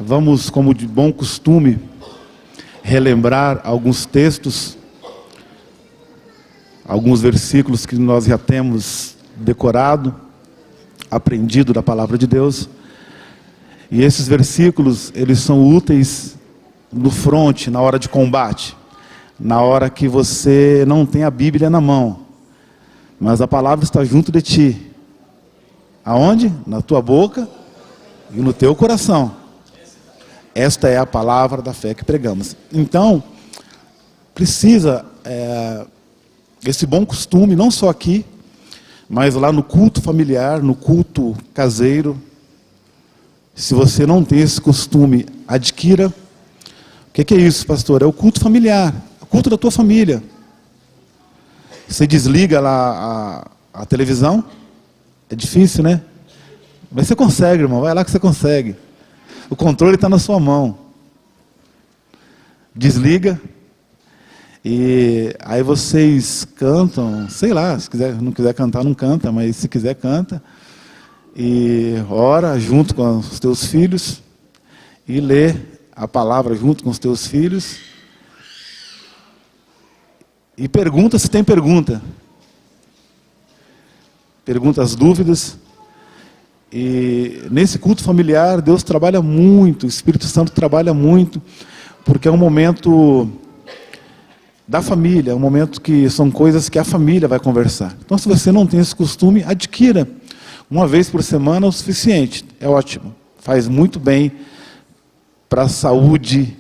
Vamos, como de bom costume, relembrar alguns textos, alguns versículos que nós já temos decorado, aprendido da palavra de Deus. E esses versículos, eles são úteis no fronte, na hora de combate, na hora que você não tem a Bíblia na mão, mas a palavra está junto de ti. Aonde? Na tua boca e no teu coração. Esta é a palavra da fé que pregamos. Então, precisa esse bom costume, não só aqui, mas lá no culto familiar, no culto caseiro. Se você não tem esse costume, adquira. O que é isso, pastor? É o culto familiar, o culto da tua família. Você desliga lá a televisão, é difícil, né? Mas você consegue, irmão, vai lá que você consegue. O controle está na sua mão. Desliga. E aí vocês cantam, sei lá, se não quiser cantar, não canta, mas se quiser, canta. E ora junto com os teus filhos. E lê a palavra junto com os teus filhos. E pergunta se tem pergunta. Pergunta as dúvidas. E nesse culto familiar, Deus trabalha muito, o Espírito Santo trabalha muito, porque é um momento da família, é um momento que são coisas que a família vai conversar. Então, se você não tem esse costume, adquira. Uma vez por semana é o suficiente, é ótimo. Faz muito bem para a saúde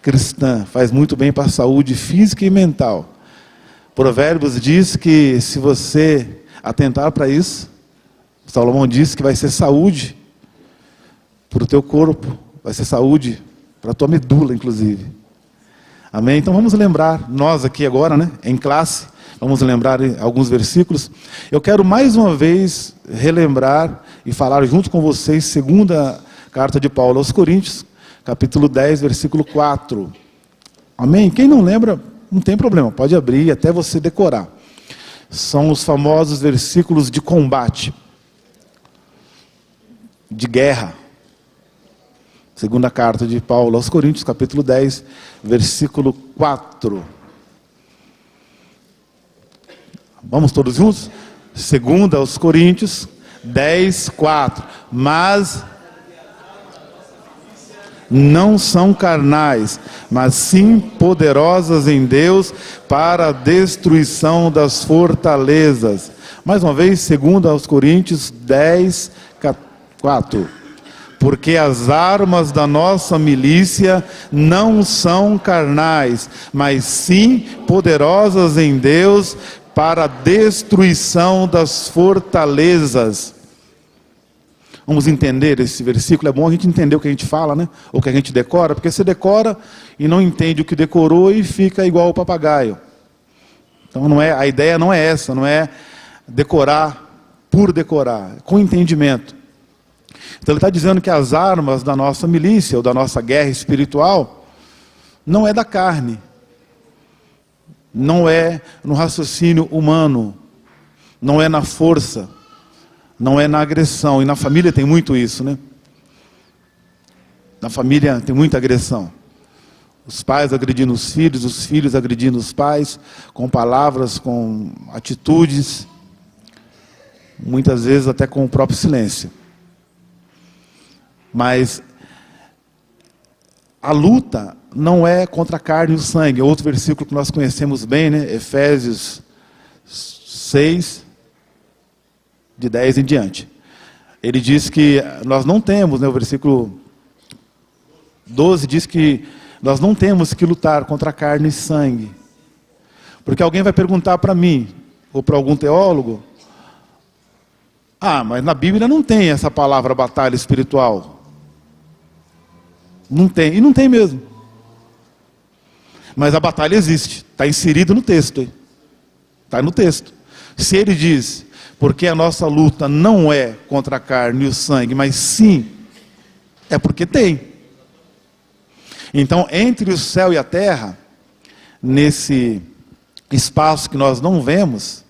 cristã, faz muito bem para a saúde física e mental. Provérbios diz que se você atentar para isso, Salomão disse que vai ser saúde para o teu corpo, vai ser saúde para a tua medula, inclusive. Amém? Então vamos lembrar, nós aqui agora, né, em classe, vamos lembrar alguns versículos. Eu quero mais uma vez relembrar e falar junto com vocês, segunda carta de Paulo aos Coríntios, capítulo 10, versículo 4. Amém? Quem não lembra, não tem problema, pode abrir até você decorar. São os famosos versículos de combate, de guerra. Segunda carta de Paulo aos Coríntios, capítulo 10, versículo 4. Vamos todos juntos? Segunda aos Coríntios, 10, 4. Mas não são carnais, mas sim poderosas em Deus para a destruição das fortalezas. Mais uma vez, segunda aos Coríntios, 10, 4. Porque as armas da nossa milícia não são carnais, mas sim poderosas em Deus para a destruição das fortalezas. Vamos entender esse versículo, é bom a gente entender o que a gente fala, né? Ou o que a gente decora, porque você decora e não entende o que decorou e fica igual o papagaio. Então a ideia não é essa, não é decorar por decorar, com entendimento. Então ele está dizendo que as armas da nossa milícia, ou da nossa guerra espiritual, não é da carne, não é no raciocínio humano, não é na força, não é na agressão. E na família tem muito isso, né? Na família tem muita agressão. Os pais agredindo os filhos agredindo os pais, com palavras, com atitudes, muitas vezes até com o próprio silêncio. Mas a luta não é contra a carne e o sangue. É outro versículo que nós conhecemos bem, né? Efésios 6, de 10 em diante. Ele diz que nós não temos, né? O versículo 12 diz que nós não temos que lutar contra a carne e sangue. Porque alguém vai perguntar para mim, ou para algum teólogo, mas na Bíblia não tem essa palavra batalha espiritual. Não tem, e não tem mesmo. Mas a batalha existe, está inserido no texto. Está no texto. Se ele diz, porque a nossa luta não é contra a carne e o sangue, mas sim, é porque tem. Então, entre o céu e a terra, nesse espaço que nós não vemos,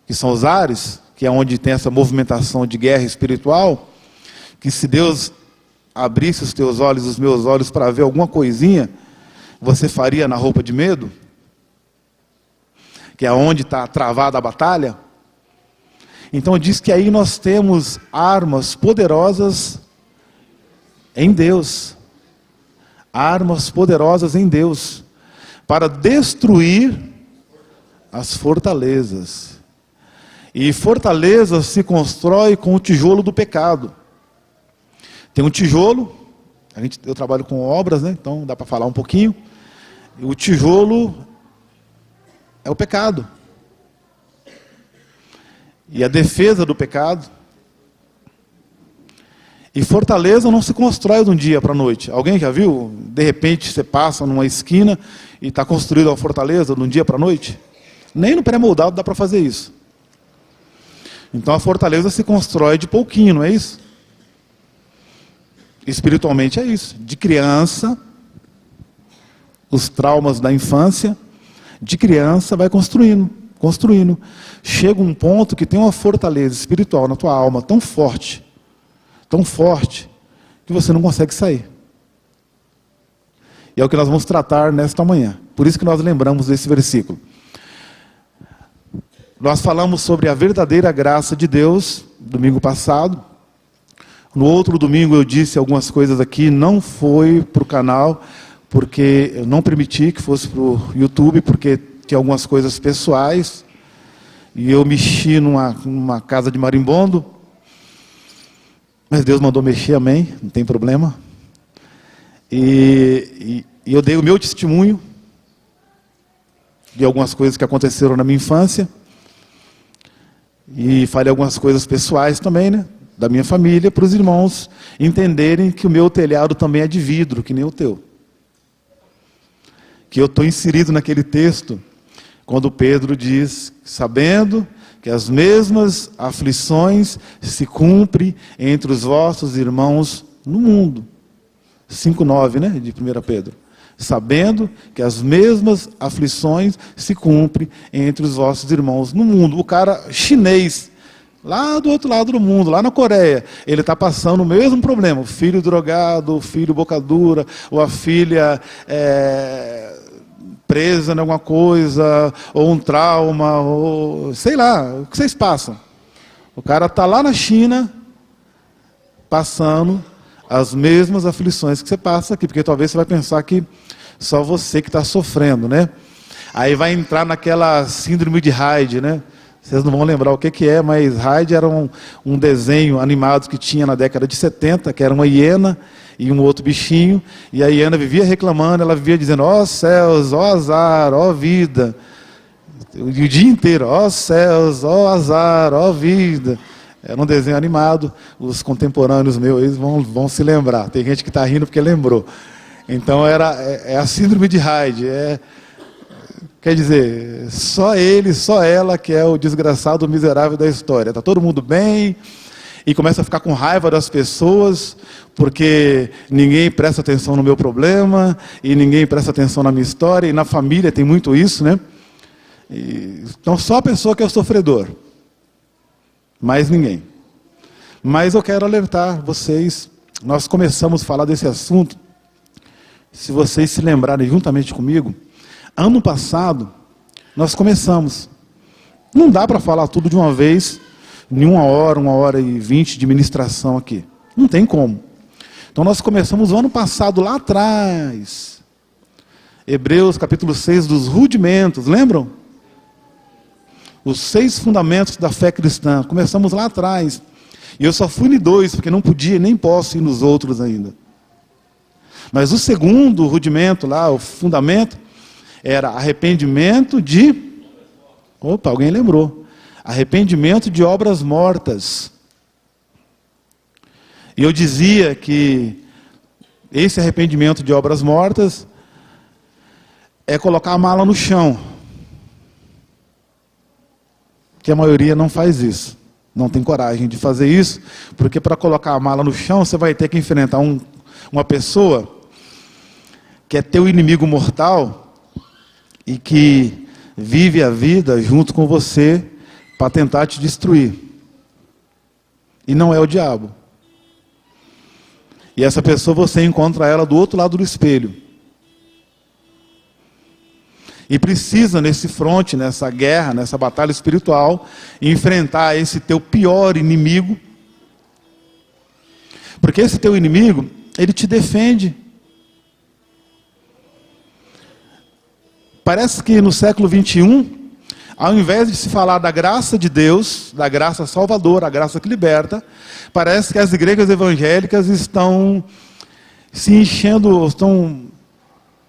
que são os ares, que é onde tem essa movimentação de guerra espiritual, que se Deus abrisse os teus olhos, os meus olhos, para ver alguma coisinha, você faria na roupa de medo? Que é onde está travada a batalha? Então diz que aí nós temos armas poderosas em Deus. Armas poderosas em Deus, para destruir as fortalezas. E fortaleza se constrói com o tijolo do pecado. Tem um tijolo, eu trabalho com obras, né? Então dá para falar um pouquinho. E o tijolo é o pecado. E a defesa do pecado. E fortaleza não se constrói de um dia para a noite. Alguém já viu? De repente você passa numa esquina e está construída uma fortaleza de um dia para a noite? Nem no pré-moldado dá para fazer isso. Então a fortaleza se constrói de pouquinho, não é isso? Espiritualmente é isso. De criança, os traumas da infância, de criança vai construindo. Chega um ponto que tem uma fortaleza espiritual na tua alma tão forte, que você não consegue sair. E é o que nós vamos tratar nesta manhã. Por isso que nós lembramos desse versículo. Nós falamos sobre a verdadeira graça de Deus, domingo passado. No outro domingo eu disse algumas coisas aqui, não foi para o canal, porque eu não permiti que fosse para o YouTube, porque tinha algumas coisas pessoais. E eu mexi numa casa de marimbondo. Mas Deus mandou mexer, amém, não tem problema. E eu dei o meu testemunho de algumas coisas que aconteceram na minha infância. E falei algumas coisas pessoais também, né? Da minha família, para os irmãos entenderem que o meu telhado também é de vidro, que nem o teu. Que eu estou inserido naquele texto, quando Pedro diz, sabendo que as mesmas aflições se cumprem entre os vossos irmãos no mundo. 5:9, né, de 1 Pedro. Sabendo que as mesmas aflições se cumprem entre os vossos irmãos no mundo. O cara chinês, lá do outro lado do mundo, lá na Coreia, ele está passando o mesmo problema. O filho drogado, o filho boca dura, ou a filha presa em alguma coisa, ou um trauma, ou sei lá, o que vocês passam. O cara está lá na China, passando as mesmas aflições que você passa aqui, porque talvez você vai pensar que só você que está sofrendo, né? Aí vai entrar naquela síndrome de Hyde, né? Vocês não vão lembrar o que é, mas Hyde era um desenho animado que tinha na década de 70, que era uma hiena e um outro bichinho, e a hiena vivia reclamando, ela vivia dizendo, ó céus, ó azar, ó vida, o dia inteiro, ó céus, ó azar, ó vida. Era um desenho animado, os contemporâneos meus eles vão se lembrar, tem gente que está rindo porque lembrou. Então é a síndrome de Hyde, quer dizer, só ele, só ela que é o desgraçado, o miserável da história. Está todo mundo bem e começa a ficar com raiva das pessoas, porque ninguém presta atenção no meu problema, e ninguém presta atenção na minha história, e na família tem muito isso, né? Então só a pessoa que é o sofredor, mais ninguém. Mas eu quero alertar vocês, nós começamos a falar desse assunto, se vocês se lembrarem juntamente comigo, ano passado, nós começamos. Não dá para falar tudo de uma vez, em 1h20 de ministração aqui. Não tem como. Então nós começamos o ano passado, lá atrás. Hebreus capítulo 6, dos rudimentos, lembram? Os 6 fundamentos da fé cristã. Começamos lá atrás. E eu só fui em 2, porque não podia nem posso ir nos outros ainda. Mas o segundo rudimento lá, o fundamento, era arrependimento de... Opa, alguém lembrou. Arrependimento de obras mortas. E eu dizia que esse arrependimento de obras mortas é colocar a mala no chão. Que a maioria não faz isso. Não tem coragem de fazer isso, porque para colocar a mala no chão, você vai ter que enfrentar uma pessoa que é teu inimigo mortal e que vive a vida junto com você para tentar te destruir. E não é o diabo. E essa pessoa, você encontra ela do outro lado do espelho. E precisa, nesse fronte, nessa guerra, nessa batalha espiritual, enfrentar esse teu pior inimigo. Porque esse teu inimigo, ele te defende. Parece que no século 21, ao invés de se falar da graça de Deus, da graça salvadora, a graça que liberta, parece que as igrejas evangélicas estão se enchendo, estão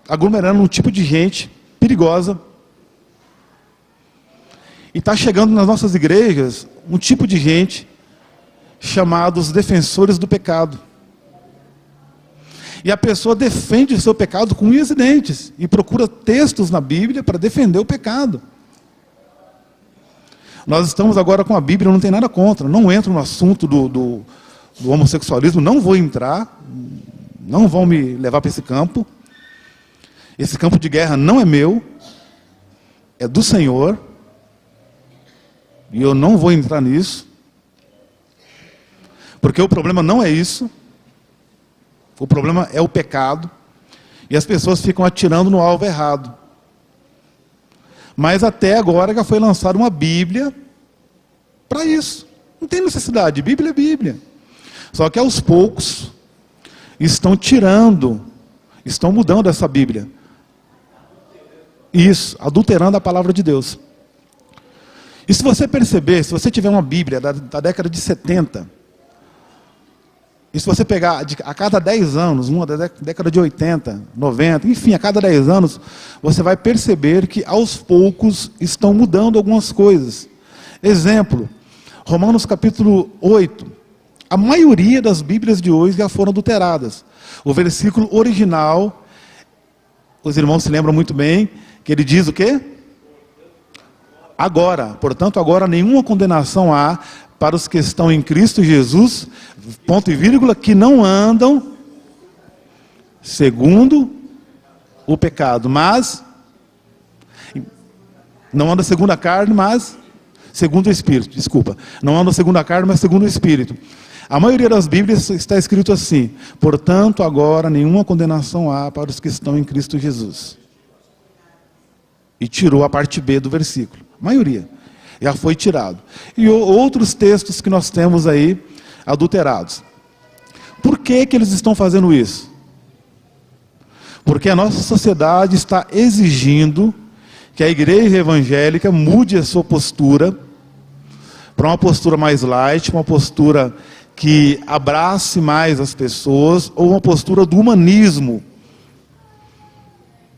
aglomerando um tipo de gente perigosa. E está chegando nas nossas igrejas um tipo de gente chamados defensores do pecado. E a pessoa defende o seu pecado com unhas e dentes e procura textos na Bíblia para defender o pecado. Nós estamos agora com a Bíblia, não tem nada contra. Não entro no assunto do homossexualismo, não vou entrar, não vão me levar para esse campo. Esse campo de guerra não é meu, é do Senhor. E eu não vou entrar nisso. Porque o problema não é isso. O problema é o pecado. E as pessoas ficam atirando no alvo errado. Mas até agora já foi lançada uma Bíblia para isso. Não tem necessidade. Bíblia é Bíblia. Só que aos poucos estão tirando, estão mudando essa Bíblia. Isso, adulterando a palavra de Deus. E se você perceber, se você tiver uma Bíblia da década de 70, e se você pegar a cada 10 anos, uma da década de 80, 90, enfim, a cada 10 anos, você vai perceber que aos poucos estão mudando algumas coisas. Exemplo, Romanos capítulo 8. A maioria das Bíblias de hoje já foram adulteradas. O versículo original, os irmãos se lembram muito bem, que ele diz o quê? Agora, portanto, agora nenhuma condenação há para os que estão em Cristo Jesus, ponto e vírgula, que não andam segundo o pecado, mas não anda segundo a carne, mas segundo o Espírito. Desculpa, não anda segundo a carne, mas segundo o Espírito. A maioria das Bíblias está escrito assim: portanto, agora nenhuma condenação há para os que estão em Cristo Jesus. E tirou a parte B do versículo. A maioria. Já foi tirado. E outros textos que nós temos aí, adulterados. Por que eles estão fazendo isso? Porque a nossa sociedade está exigindo que a igreja evangélica mude a sua postura para uma postura mais light, uma postura que abrace mais as pessoas, ou uma postura do humanismo.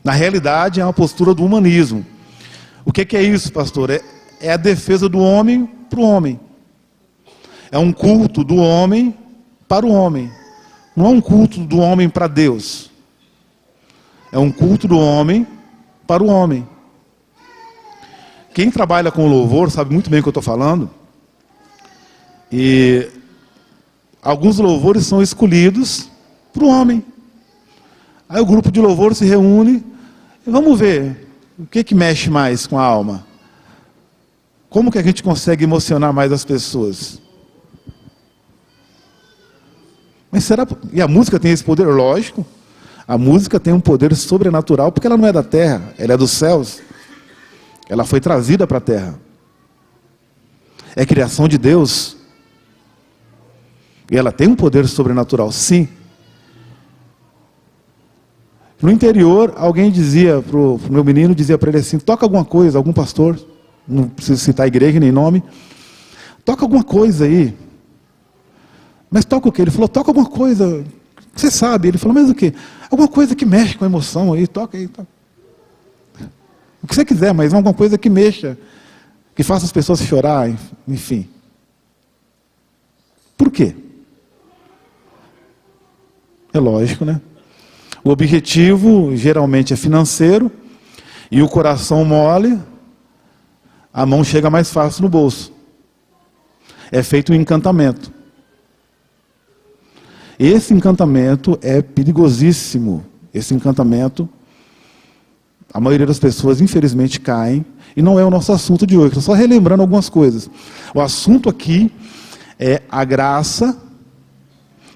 Na realidade, é uma postura do humanismo. O que é isso, pastor? É a defesa do homem para o homem. É um culto do homem para o homem. Não é um culto do homem para Deus. É um culto do homem para o homem. Quem trabalha com louvor sabe muito bem o que eu estou falando. E alguns louvores são escolhidos para o homem. Aí o grupo de louvor se reúne e vamos ver o que mexe mais com a alma. Como que a gente consegue emocionar mais as pessoas? Mas será? E a música tem esse poder? Lógico. A música tem um poder sobrenatural, porque ela não é da terra, ela é dos céus. Ela foi trazida para a terra. É criação de Deus. E ela tem um poder sobrenatural, sim. No interior, alguém dizia para o meu menino, dizia para ele assim: toca alguma coisa, algum pastor, não preciso citar a igreja nem nome, toca alguma coisa aí. Mas toca o quê? Ele falou: toca alguma coisa, você sabe. Ele falou: mas o quê? Alguma coisa que mexe com a emoção aí, toca aí, toca. O que você quiser, mas alguma coisa que mexa, que faça as pessoas chorar, enfim. Por quê? É lógico, né? O objetivo geralmente é financeiro, e o coração mole, a mão chega mais fácil no bolso. É feito um encantamento. Esse encantamento é perigosíssimo. Esse encantamento, a maioria das pessoas, infelizmente, caem. E não é o nosso assunto de hoje. Estou só relembrando algumas coisas. O assunto aqui é a graça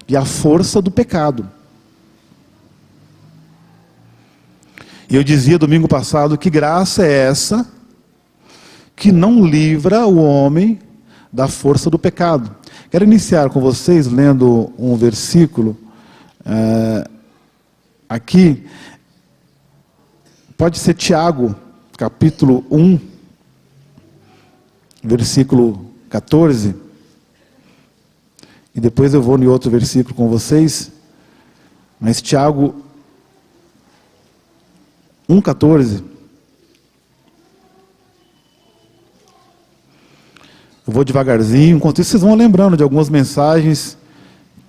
e a força do pecado. E eu dizia domingo passado que graça é essa que não livra o homem da força do pecado. Quero iniciar com vocês lendo um versículo aqui. Pode ser Tiago, capítulo 1, versículo 14. E depois eu vou em outro versículo com vocês. Mas Tiago 1,14. Eu vou devagarzinho, enquanto isso vocês vão lembrando de algumas mensagens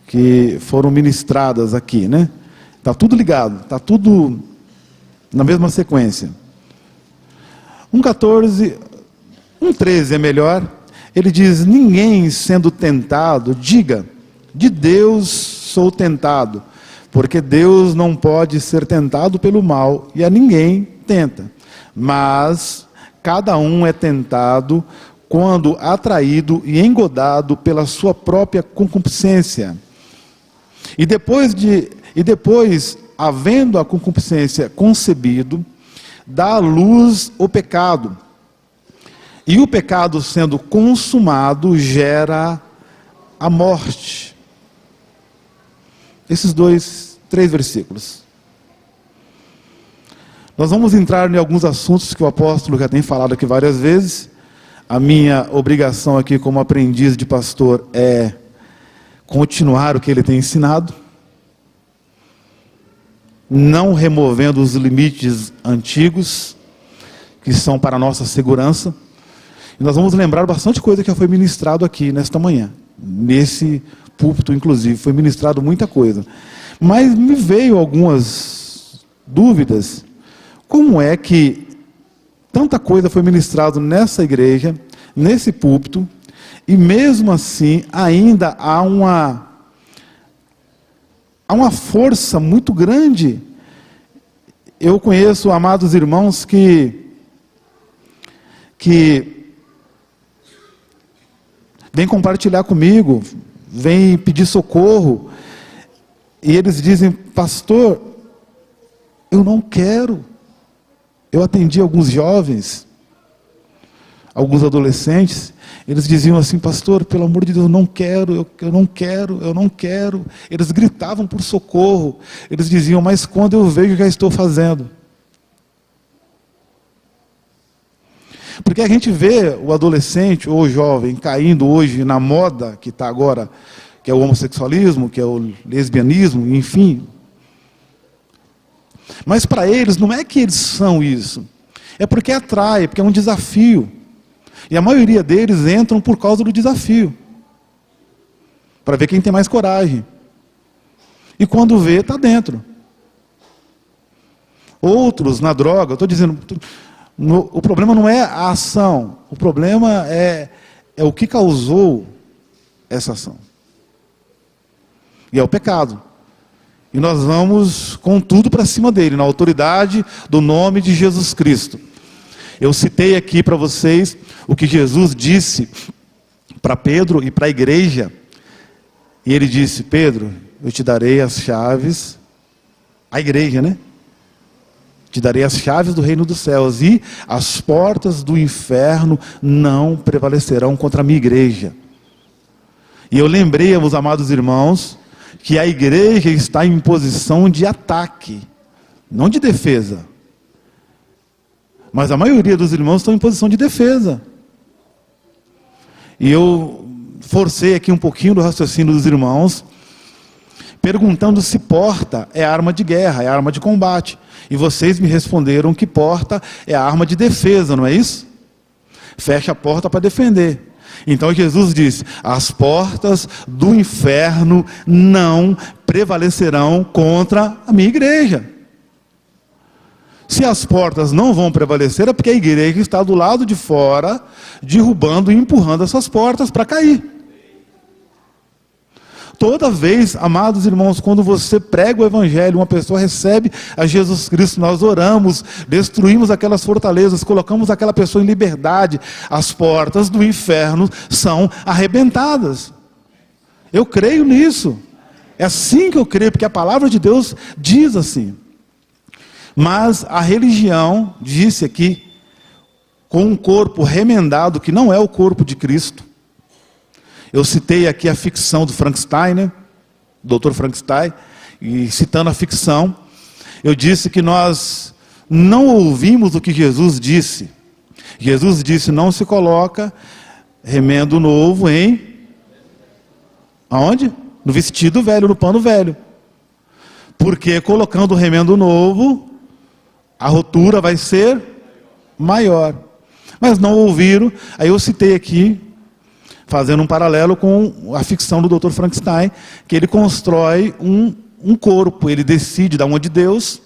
que foram ministradas aqui, né? Está tudo ligado, está tudo na mesma sequência. 1,14, 1,13 é melhor. Ele diz: ninguém sendo tentado, diga, de Deus sou tentado, porque Deus não pode ser tentado pelo mal, e a ninguém tenta. Mas cada um é tentado quando atraído e engodado pela sua própria concupiscência. E depois, havendo a concupiscência concebido, dá à luz o pecado. E o pecado, sendo consumado, gera a morte. Esses três versículos. Nós vamos entrar em alguns assuntos que o apóstolo já tem falado aqui várias vezes. A minha obrigação aqui como aprendiz de pastor é continuar o que ele tem ensinado, não removendo os limites antigos, que são para a nossa segurança. E nós vamos lembrar bastante coisa que já foi ministrado aqui nesta manhã. Nesse púlpito, inclusive, foi ministrado muita coisa. Mas me veio algumas dúvidas. Como é que tanta coisa foi ministrada nessa igreja, nesse púlpito, e mesmo assim ainda há uma força muito grande? Eu conheço amados irmãos que vêm compartilhar comigo, vêm pedir socorro, e eles dizem: pastor, eu não quero. Eu atendi alguns jovens, alguns adolescentes, eles diziam assim: pastor, pelo amor de Deus, eu não quero, eu não quero, eu não quero. Eles gritavam por socorro, eles diziam: mas quando eu vejo, já estou fazendo. Porque a gente vê o adolescente ou o jovem caindo hoje na moda que está agora, que é o homossexualismo, que é o lesbianismo, enfim. Mas para eles, não é que eles são isso. É porque atrai, porque é um desafio. E a maioria deles entram por causa do desafio. Para ver quem tem mais coragem. E quando vê, está dentro. Outros na droga, eu estou dizendo, o problema não é a ação. O problema é o que causou essa ação. E é o pecado. E nós vamos com tudo para cima dele, na autoridade do nome de Jesus Cristo. Eu citei aqui para vocês o que Jesus disse para Pedro e para a igreja. E ele disse: Pedro, eu te darei as chaves, a igreja, né? Te darei as chaves do reino dos céus, e as portas do inferno não prevalecerão contra a minha igreja. E eu lembrei aos amados irmãos que a igreja está em posição de ataque, não de defesa. Mas a maioria dos irmãos estão em posição de defesa. E eu forcei aqui um pouquinho do raciocínio dos irmãos, perguntando se porta é arma de guerra, é arma de combate. E vocês me responderam que porta é arma de defesa, não é isso? Fecha a porta para defender. Então Jesus disse: as portas do inferno não prevalecerão contra a minha igreja. Se as portas não vão prevalecer, é porque a igreja está do lado de fora, derrubando e empurrando essas portas para cair. Toda vez, amados irmãos, quando você prega o evangelho, uma pessoa recebe a Jesus Cristo, nós oramos, destruímos aquelas fortalezas, colocamos aquela pessoa em liberdade, as portas do inferno são arrebentadas. Eu creio nisso. É assim que eu creio, porque a palavra de Deus diz assim. Mas a religião disse aqui, com um corpo remendado, que não é o corpo de Cristo. Eu citei aqui a ficção do Frankenstein, né? Dr. Frankenstein, e citando a ficção, eu disse que nós não ouvimos o que Jesus disse. Jesus disse, não se coloca remendo novo aonde? No vestido velho, no pano velho. Porque colocando o remendo novo, a rotura vai ser maior. Mas não ouviram. Aí eu citei aqui, fazendo um paralelo com a ficção do Dr. Frankenstein, que ele constrói um corpo, ele decide da onde Deus,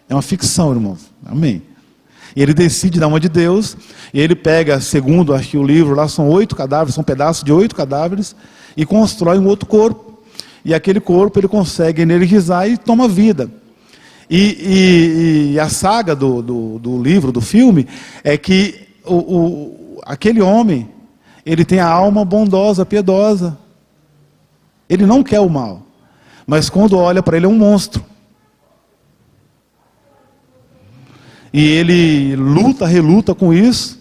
é uma ficção, irmãos, amém. E ele decide da onde Deus, e ele pega, segundo, acho que o livro lá, são 8 cadáveres, são pedaços de 8 cadáveres, e constrói um outro corpo. E aquele corpo ele consegue energizar e toma vida. E a saga do livro, do filme, é que aquele homem, ele tem a alma bondosa, piedosa. Ele não quer o mal. Mas quando olha para ele é um monstro. E ele luta, reluta com isso.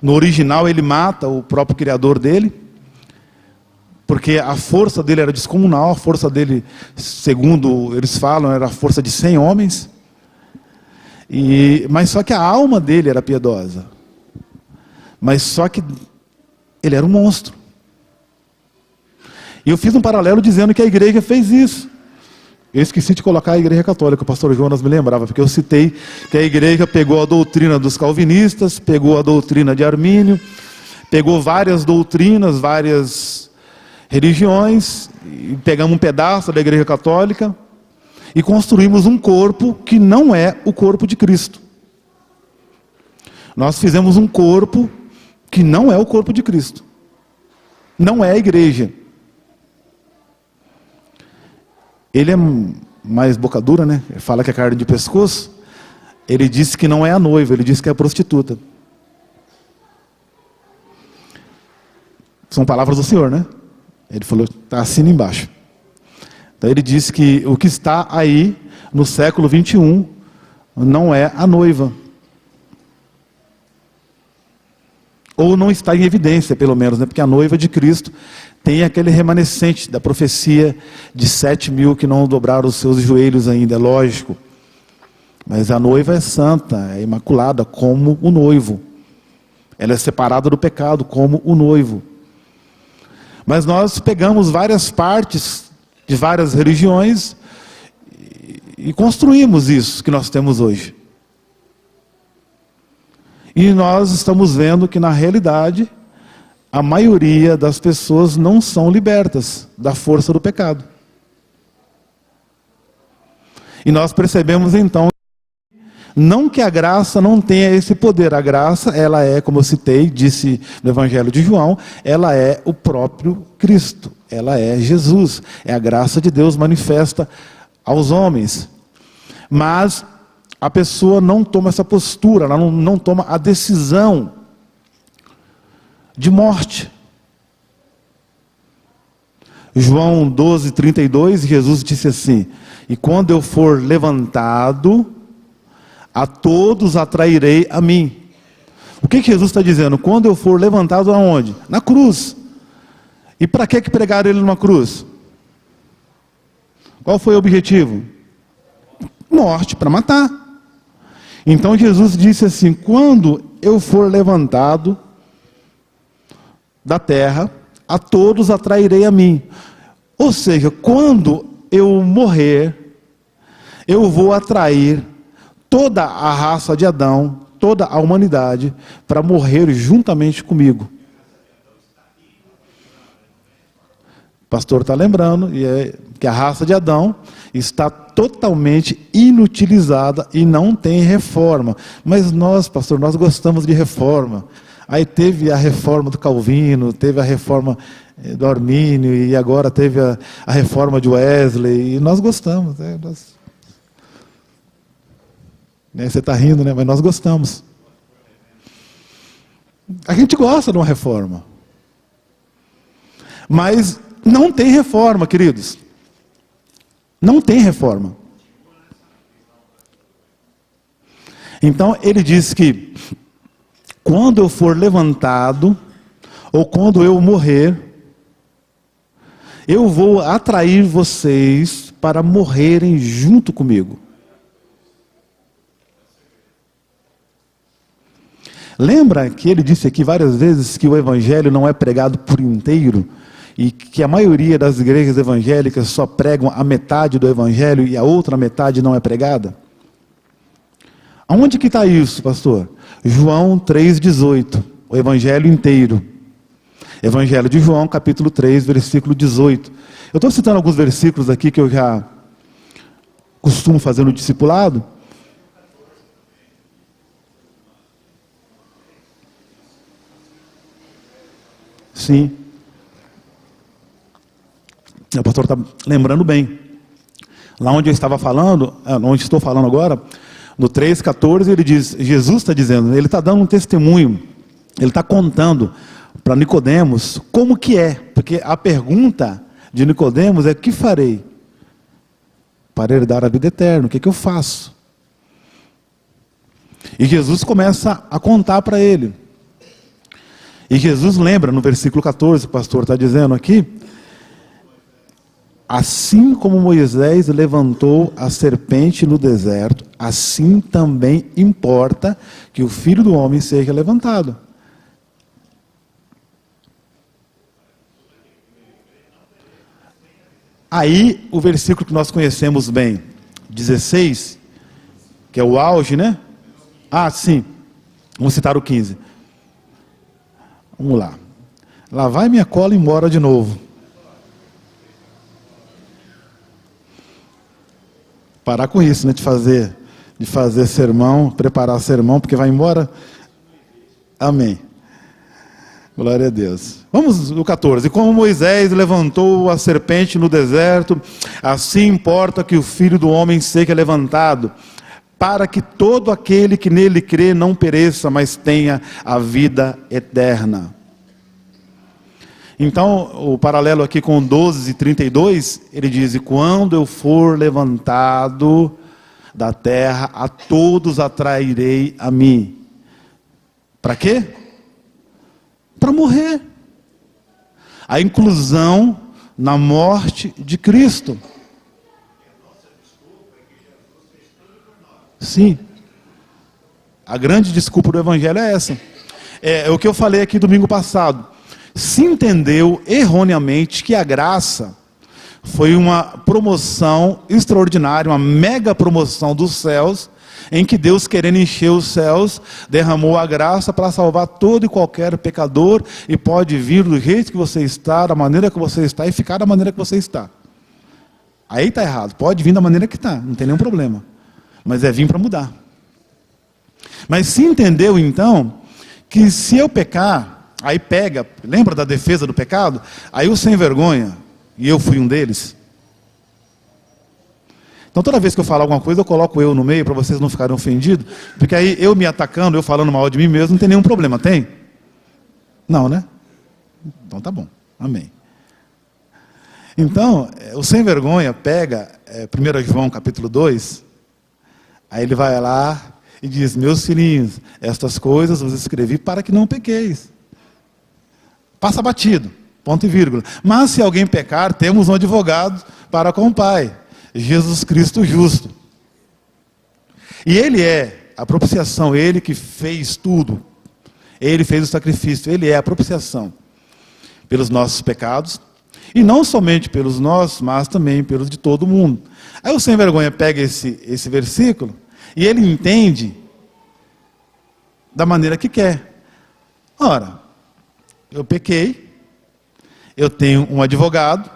No original ele mata o próprio criador dele. Porque a força dele era descomunal. A força dele, segundo eles falam, era a força de 100 homens. Mas só que a alma dele era piedosa. Mas só que ele era um monstro. E eu fiz um paralelo dizendo que a igreja fez isso. Eu esqueci de colocar a igreja católica, o pastor Jonas me lembrava, porque eu citei que a igreja pegou a doutrina dos calvinistas, pegou a doutrina de Armínio, pegou várias doutrinas, várias religiões, e pegamos um pedaço da igreja católica e construímos um corpo que não é o corpo de Cristo. Nós fizemos um corpo que não é o corpo de Cristo. Não é a igreja. Ele é mais boca dura, né? Ele fala que é carne de pescoço. Ele disse que não é a noiva, ele disse que é a prostituta. São palavras do Senhor, né? Ele falou, está assina embaixo. Então ele disse que o que está aí no século 21 não é a noiva. Ou não está em evidência, pelo menos, né? Porque a noiva de Cristo tem aquele remanescente da profecia de 7.000 que não dobraram os seus joelhos ainda, é lógico. Mas a noiva é santa, é imaculada, como o noivo. Ela é separada do pecado, como o noivo. Mas nós pegamos várias partes de várias religiões e construímos isso que nós temos hoje. E nós estamos vendo que, na realidade, a maioria das pessoas não são libertas da força do pecado. E nós percebemos, então, não que a graça não tenha esse poder. A graça, ela é, como eu citei, disse no Evangelho de João, ela é o próprio Cristo. Ela é Jesus. É a graça de Deus manifesta aos homens. Mas a pessoa não toma essa postura, ela não toma a decisão de morte. João 12:32, Jesus disse assim, e quando eu for levantado, a todos atrairei a mim. O que Jesus está dizendo? Quando eu for levantado aonde? Na cruz. E para que pregaram ele numa cruz? Qual foi o objetivo? Morte, para matar. Então Jesus disse assim, quando eu for levantado da terra, a todos atrairei a mim. Ou seja, quando eu morrer, eu vou atrair toda a raça de Adão, toda a humanidade, para morrer juntamente comigo. O pastor está lembrando que a raça de Adão está totalmente inutilizada e não tem reforma. Mas nós, pastor, nós gostamos de reforma. Aí teve a reforma do Calvino, teve a reforma do Armínio, e agora teve a reforma de Wesley, e nós gostamos. Você está rindo, né? Mas nós gostamos. A gente gosta de uma reforma. Mas não tem reforma, queridos. Não tem reforma. Então, ele diz que quando eu for levantado, ou quando eu morrer, eu vou atrair vocês para morrerem junto comigo. Lembra que ele disse aqui várias vezes que o evangelho não é pregado por inteiro, e que a maioria das igrejas evangélicas só pregam a metade do evangelho e a outra metade não é pregada? Aonde que está isso, pastor? João 3,18, o evangelho inteiro. Evangelho de João, capítulo 3, versículo 18. Eu estou citando alguns versículos aqui que eu já costumo fazer no discipulado. Sim. O pastor está lembrando bem. Lá onde eu estava falando, onde estou falando agora, no 3,14, ele diz, Jesus está dizendo, ele está dando um testemunho, ele está contando para Nicodemos como que é, porque a pergunta de Nicodemos é: que farei para herdar a vida eterna? O que eu faço? E Jesus começa a contar para ele. E Jesus lembra no versículo 14, o pastor está dizendo aqui: assim como Moisés levantou a serpente no deserto, assim também importa que o Filho do Homem seja levantado. Aí, o versículo que nós conhecemos bem, 16, que é o auge, né? Ah, sim. Vamos citar o 15. Vamos lá. Lá vai minha cola embora de novo. Parar com isso, né? De fazer sermão, preparar sermão, porque vai embora. Amém. Glória a Deus. Vamos no 14. Como Moisés levantou a serpente no deserto, assim importa que o Filho do Homem seja levantado, para que todo aquele que nele crê não pereça, mas tenha a vida eterna. Então, o paralelo aqui com 12:32, ele diz: e quando eu for levantado da terra, a todos atrairei a mim. Para quê? Para morrer. A inclusão na morte de Cristo. Sim. A grande desculpa do Evangelho é essa. É o que eu falei aqui domingo passado. Se entendeu erroneamente que a graça foi uma promoção extraordinária, uma mega promoção dos céus, em que Deus, querendo encher os céus, derramou a graça para salvar todo e qualquer pecador, e pode vir do jeito que você está, da maneira que você está, e ficar da maneira que você está. Aí está errado, pode vir da maneira que está, não tem nenhum problema, mas é vir para mudar. Mas se entendeu então, que se eu pecar, aí pega, lembra da defesa do pecado? Aí o sem vergonha, e eu fui um deles. Então toda vez que eu falo alguma coisa, eu coloco eu no meio, para vocês não ficarem ofendidos, porque aí eu me atacando, eu falando mal de mim mesmo, não tem nenhum problema, tem? Não, né? Então tá bom, amém. Então, o sem vergonha pega 1 João capítulo 2, aí ele vai lá e diz: meus filhinhos, estas coisas vos escrevi para que não pequeis. Passa batido, ponto e vírgula. Mas se alguém pecar, temos um advogado para com o Pai, Jesus Cristo justo. E Ele é a propiciação, Ele que fez tudo. Ele fez o sacrifício, Ele é a propiciação pelos nossos pecados. E não somente pelos nossos, mas também pelos de todo mundo. Aí o sem vergonha pega esse versículo e ele entende da maneira que quer. Ora, eu pequei, eu tenho um advogado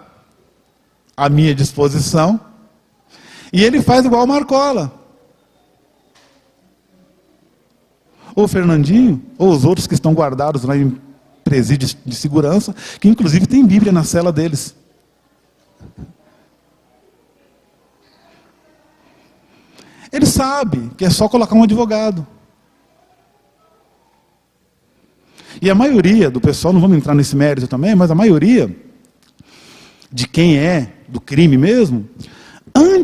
à minha disposição, e ele faz igual o Marcola, ou o Fernandinho, ou os outros que estão guardados lá em presídios de segurança, que inclusive tem Bíblia na cela deles. Ele sabe que é só colocar um advogado. E a maioria do pessoal, não vamos entrar nesse mérito também, mas a maioria de quem é do crime mesmo,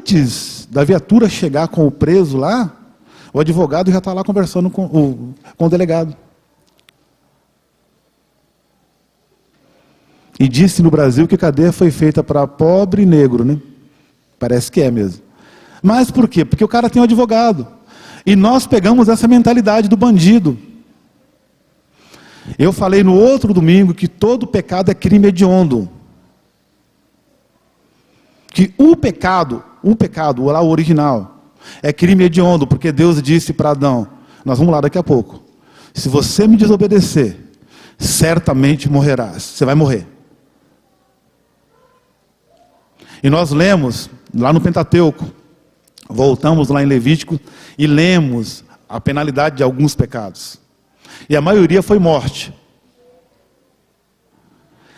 antes da viatura chegar com o preso lá, o advogado já está lá conversando com o delegado. E disse no Brasil que a cadeia foi feita para pobre e negro, né? Parece que é mesmo. Mas por quê? Porque o cara tem um advogado. E nós pegamos essa mentalidade do bandido. Eu falei no outro domingo que todo pecado é crime hediondo. Que o pecado lá o original, é crime hediondo, porque Deus disse para Adão, nós vamos lá daqui a pouco, se você me desobedecer, certamente morrerás, você vai morrer. E nós lemos lá no Pentateuco, voltamos lá em Levítico e lemos a penalidade de alguns pecados. E a maioria foi morte.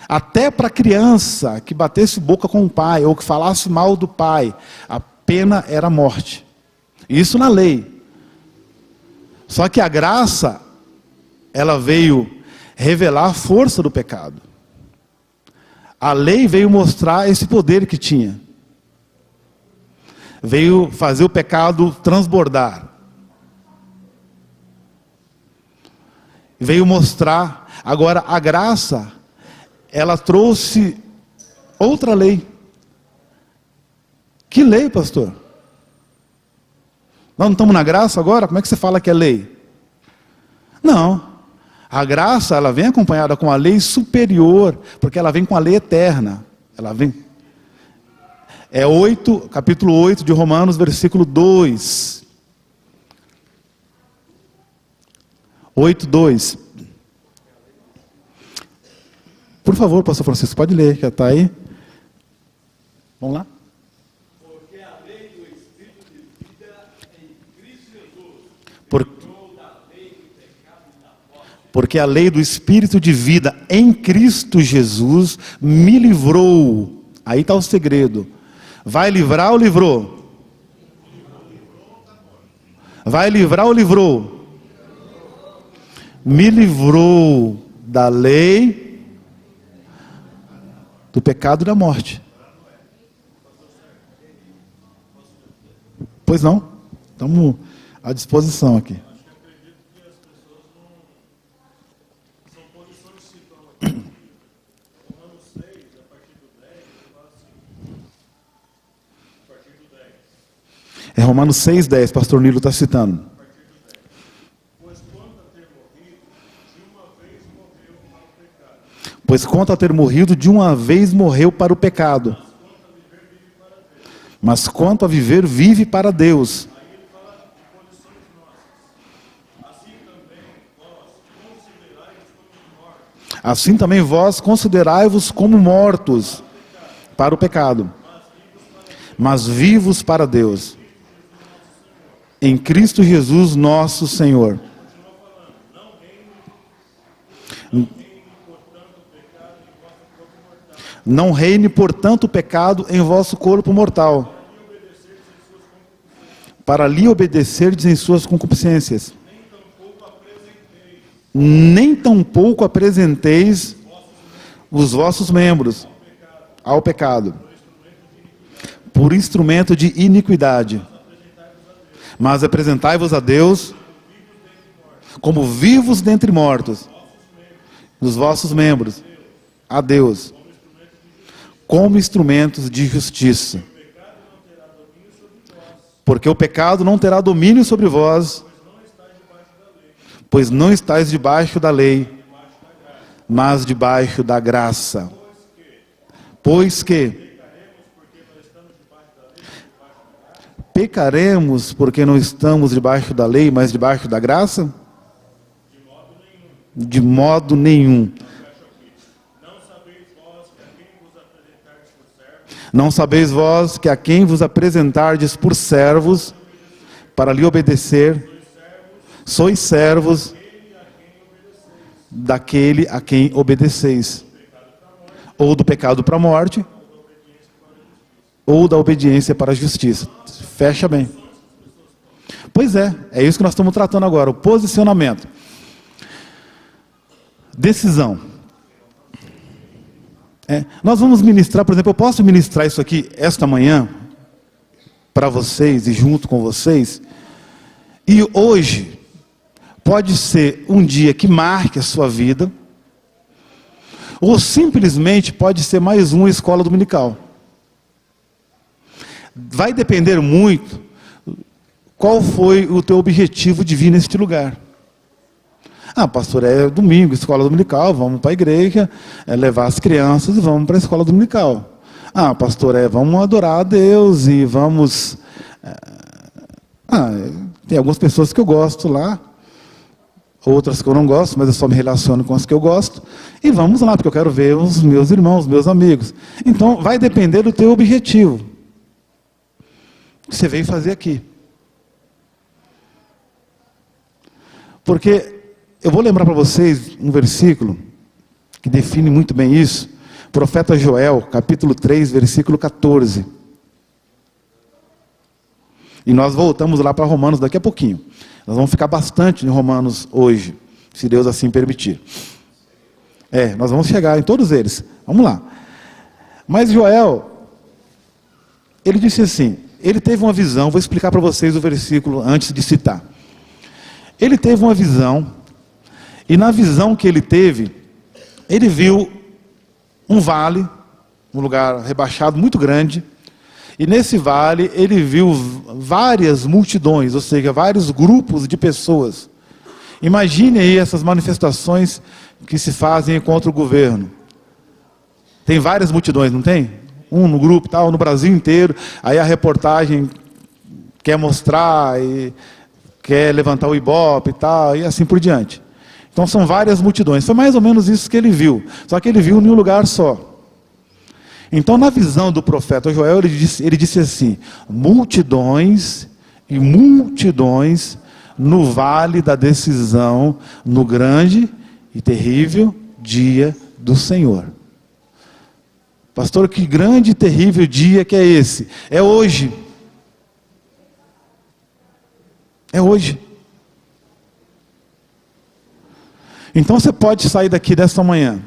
Até para criança que batesse boca com o pai, ou que falasse mal do pai, a pena era morte. Isso na lei. Só que a graça, ela veio revelar a força do pecado. A lei veio mostrar esse poder que tinha. Veio fazer o pecado transbordar. Veio mostrar. Agora, a graça, ela trouxe outra lei. Que lei, pastor? Nós não estamos na graça agora? Como é que você fala que é lei? Não. A graça, ela vem acompanhada com a lei superior, porque ela vem com a lei eterna. Ela vem. É capítulo 8 de Romanos, versículo 2. 8:2. Por favor, pastor Francisco, pode ler, já está aí. Vamos lá? Porque a lei do Espírito de vida em Cristo Jesus Porque a lei do Espírito de vida em Cristo Jesus me livrou. Aí está o segredo. Vai livrar ou livrou? Vai livrar ou livrou? Me livrou da lei, do pecado e da morte. Pois não? Estamos à disposição aqui. É Romanos 6:10, pastor Nilo está citando. Pois quanto a ter morrido, de uma vez morreu para o pecado. Mas quanto a viver, vive para Deus. Assim também vós considerai-vos como mortos para o pecado, mas vivos para Deus. Em Cristo Jesus nosso Senhor. Não reine, portanto, o pecado em vosso corpo mortal, para lhe obedecerdes em suas concupiscências. Nem tampouco apresenteis os vossos membros ao pecado, por instrumento de iniquidade, mas apresentai-vos a Deus como vivos dentre mortos, os vossos membros a Deus como instrumentos de justiça. Porque o pecado não terá domínio sobre vós, pois não estáis debaixo da lei, mas debaixo da graça. Pois que pecaremos porque não estamos debaixo da lei, mas debaixo da graça? De modo nenhum. Não sabeis vós que a quem vos apresentardes por servos, para lhe obedecer, sois servos daquele a quem obedeceis, ou do pecado para a morte, ou da obediência para a justiça. Fecha bem. Pois é isso que nós estamos tratando agora, o posicionamento. Decisão. Nós vamos ministrar, por exemplo, eu posso ministrar isso aqui esta manhã, para vocês e junto com vocês. E hoje pode ser um dia que marque a sua vida, ou simplesmente pode ser mais uma escola dominical. Vai depender muito qual foi o teu objetivo de vir neste lugar. Ah, pastor, é domingo, escola dominical, vamos para a igreja, levar as crianças e vamos para a escola dominical. Ah, pastor, vamos adorar a Deus e vamos... tem algumas pessoas que eu gosto lá, outras que eu não gosto, mas eu só me relaciono com as que eu gosto. E vamos lá, porque eu quero ver os meus irmãos, os meus amigos. Então, vai depender do teu objetivo. O que você veio fazer aqui. Porque eu vou lembrar para vocês um versículo que define muito bem isso. Profeta Joel, capítulo 3, versículo 14. E nós voltamos lá para Romanos daqui a pouquinho. Nós vamos ficar bastante em Romanos hoje, se Deus assim permitir. Nós vamos chegar em todos eles. Vamos lá. Mas Joel, ele disse assim, ele teve uma visão, vou explicar para vocês o versículo antes de citar. Ele teve uma visão, e na visão que ele teve, ele viu um vale, um lugar rebaixado muito grande, e nesse vale ele viu várias multidões, ou seja, vários grupos de pessoas. Imagine aí essas manifestações que se fazem contra o governo. Tem várias multidões, não tem? Um no grupo, tal, no Brasil inteiro, aí a reportagem quer mostrar, e quer levantar o Ibope e tal, e assim por diante. Então são várias multidões. Foi mais ou menos isso que ele viu, só que ele viu em um lugar só. Então, na visão do profeta Joel, ele disse assim, multidões e multidões no vale da decisão, no grande e terrível dia do Senhor. Pastor, que grande e terrível dia que é esse? É hoje. É hoje. Então você pode sair daqui nesta manhã,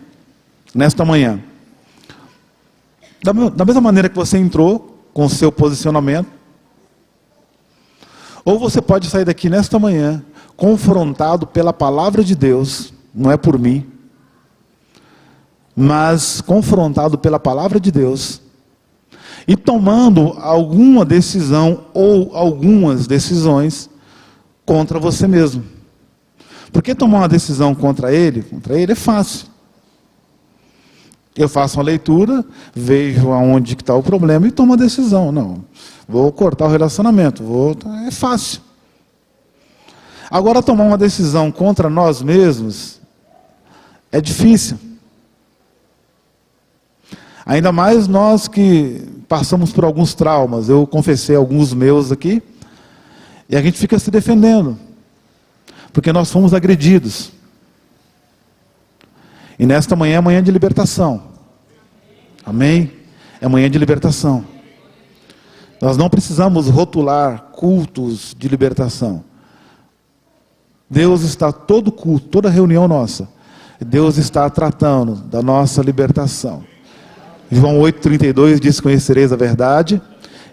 da mesma maneira que você entrou, com o seu posicionamento, ou você pode sair daqui nesta manhã, confrontado pela palavra de Deus, não é por mim, mas confrontado pela palavra de Deus, e tomando alguma decisão ou algumas decisões contra você mesmo. Porque tomar uma decisão contra ele é fácil. Eu faço uma leitura, vejo aonde está o problema e tomo uma decisão. Não, vou cortar o relacionamento, é fácil. Agora, tomar uma decisão contra nós mesmos é difícil. Ainda mais nós que passamos por alguns traumas. Eu confessei alguns meus aqui, e a gente fica se defendendo, porque nós fomos agredidos. E nesta manhã é manhã de libertação. Amém? É manhã de libertação. Nós não precisamos rotular cultos de libertação. Deus está todo culto, toda reunião nossa, Deus está tratando da nossa libertação. João 8,32 diz, conhecereis a verdade,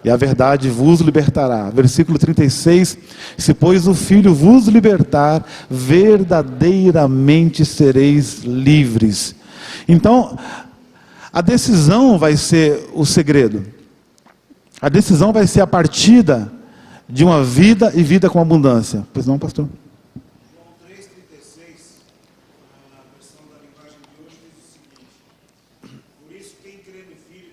e a verdade vos libertará. Versículo 36, se pois o Filho vos libertar, verdadeiramente sereis livres. Então, a decisão vai ser o segredo. A decisão vai ser a partida de uma vida e vida com abundância. Pois não, pastor? João 3,36, na versão da linguagem de hoje, diz o seguinte: por isso quem crê no Filho tem a vida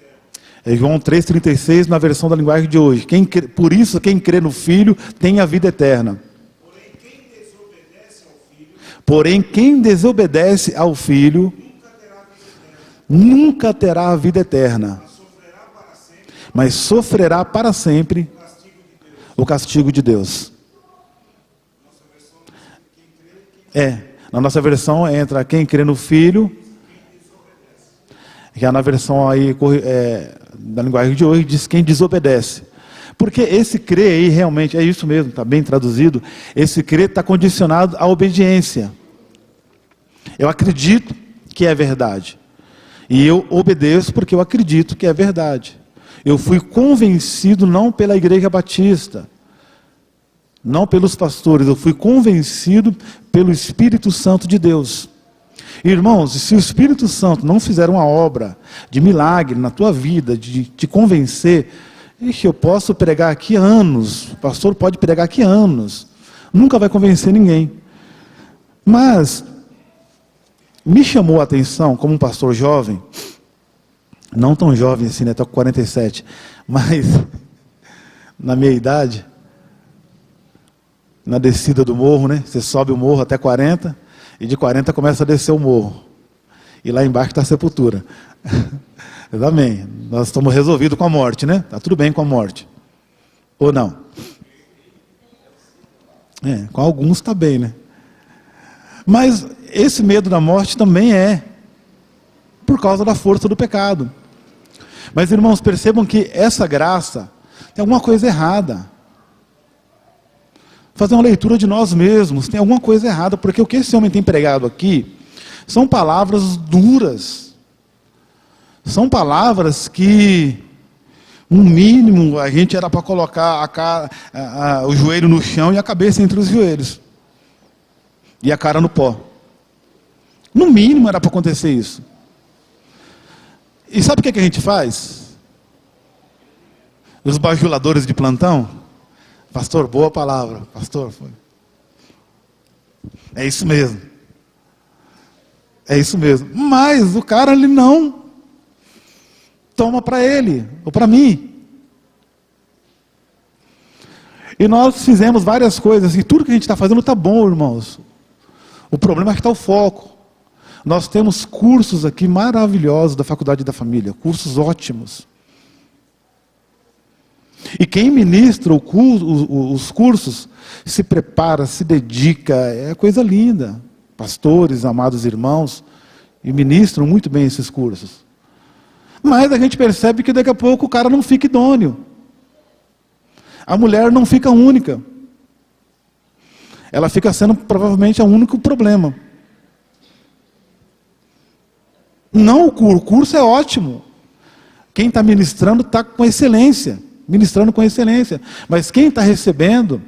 eterna. João 3,36 na versão da linguagem de hoje. Por isso quem crê no Filho tem a vida eterna. Porém quem desobedece ao Filho nunca terá a vida eterna, mas sofrerá para sempre o castigo de Deus. Na nossa versão entra quem crê no Filho, já na versão aí da linguagem de hoje diz quem desobedece. Porque esse crer aí realmente, é isso mesmo, está bem traduzido, esse crer está condicionado à obediência. Eu acredito que é verdade. E eu obedeço porque eu acredito que é verdade. Eu fui convencido não pela Igreja Batista, não pelos pastores, eu fui convencido pelo Espírito Santo de Deus. Irmãos, se o Espírito Santo não fizer uma obra de milagre na tua vida, de te convencer, eu posso pregar aqui anos, o pastor pode pregar aqui anos, nunca vai convencer ninguém. Mas me chamou a atenção, como um pastor jovem, não tão jovem assim, né? Estou com 47, mas na minha idade, na descida do morro, né? Você sobe o morro até 40, e de 40 começa a descer o morro. E lá embaixo está a sepultura. Amém. Nós estamos resolvidos com a morte, né? Está tudo bem com a morte. Ou não? Com alguns está bem, né? Mas esse medo da morte também é por causa da força do pecado. Mas, irmãos, percebam que essa graça tem alguma coisa errada. Fazer uma leitura de nós mesmos, tem alguma coisa errada, porque o que esse homem tem pregado aqui são palavras duras. São palavras que, no mínimo, a gente era para colocar o joelho no chão e a cabeça entre os joelhos. E a cara no pó. No mínimo era para acontecer isso. E sabe o que a gente faz? Os bajuladores de plantão. Pastor, boa palavra. Pastor, foi. É isso mesmo. É isso mesmo. Mas o cara, ele não toma para ele, ou para mim. E nós fizemos várias coisas, e tudo que a gente está fazendo está bom, irmãos. O problema é que está o foco. Nós temos cursos aqui maravilhosos da Faculdade da Família, cursos ótimos. E quem ministra os cursos se prepara, se dedica, é coisa linda. Pastores, amados irmãos, e ministram muito bem esses cursos. Mas a gente percebe que daqui a pouco o cara não fica idôneo. A mulher não fica única. Ela fica sendo provavelmente o único problema. Não, o curso é ótimo. Quem está ministrando está com excelência. Ministrando com excelência. Mas quem está recebendo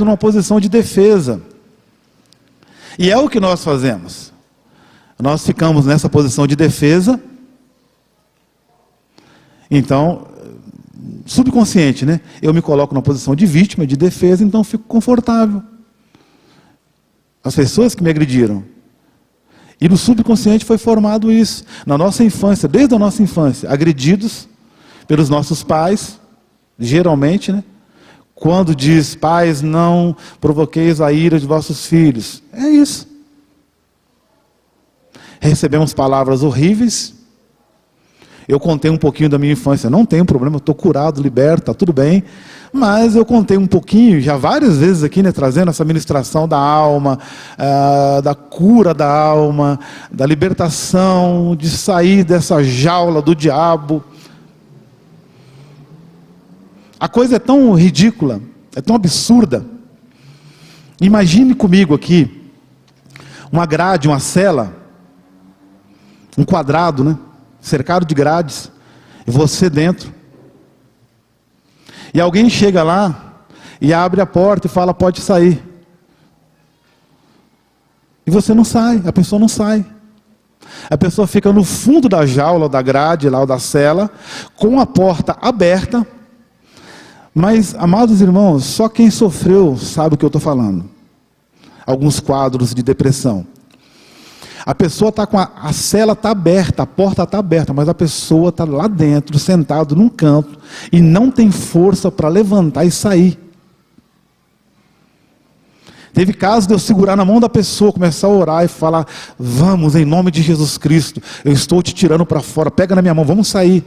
numa posição de defesa. E é o que nós fazemos. Nós ficamos nessa posição de defesa. Então, subconsciente, né? Eu me coloco numa posição de vítima, de defesa, então fico confortável. As pessoas que me agrediram. E no subconsciente foi formado isso. Na nossa infância, desde a nossa infância, agredidos pelos nossos pais, geralmente, né? Quando diz, pais, não provoqueis a ira de vossos filhos. É isso. Recebemos palavras horríveis. Eu contei um pouquinho da minha infância, não tem problema, eu estou curado, liberto, está tudo bem. Mas eu contei um pouquinho, já várias vezes aqui, né, trazendo essa ministração da alma, da cura da alma, da libertação, de sair dessa jaula do diabo. A coisa é tão ridícula, é tão absurda. Imagine comigo aqui, uma grade, uma cela, um quadrado, né? Cercado de grades, e você dentro. E alguém chega lá, e abre a porta e fala, pode sair. E você não sai, a pessoa não sai. A pessoa fica no fundo da jaula, da grade, lá, ou da cela, com a porta aberta. Mas, amados irmãos, só quem sofreu sabe o que eu estou falando. Alguns quadros de depressão. A pessoa está com a cela está aberta, a porta está aberta, mas a pessoa está lá dentro, sentado num canto, e não tem força para levantar e sair. Teve casos de eu segurar na mão da pessoa, começar a orar e falar, vamos, em nome de Jesus Cristo, eu estou te tirando para fora, pega na minha mão, vamos sair.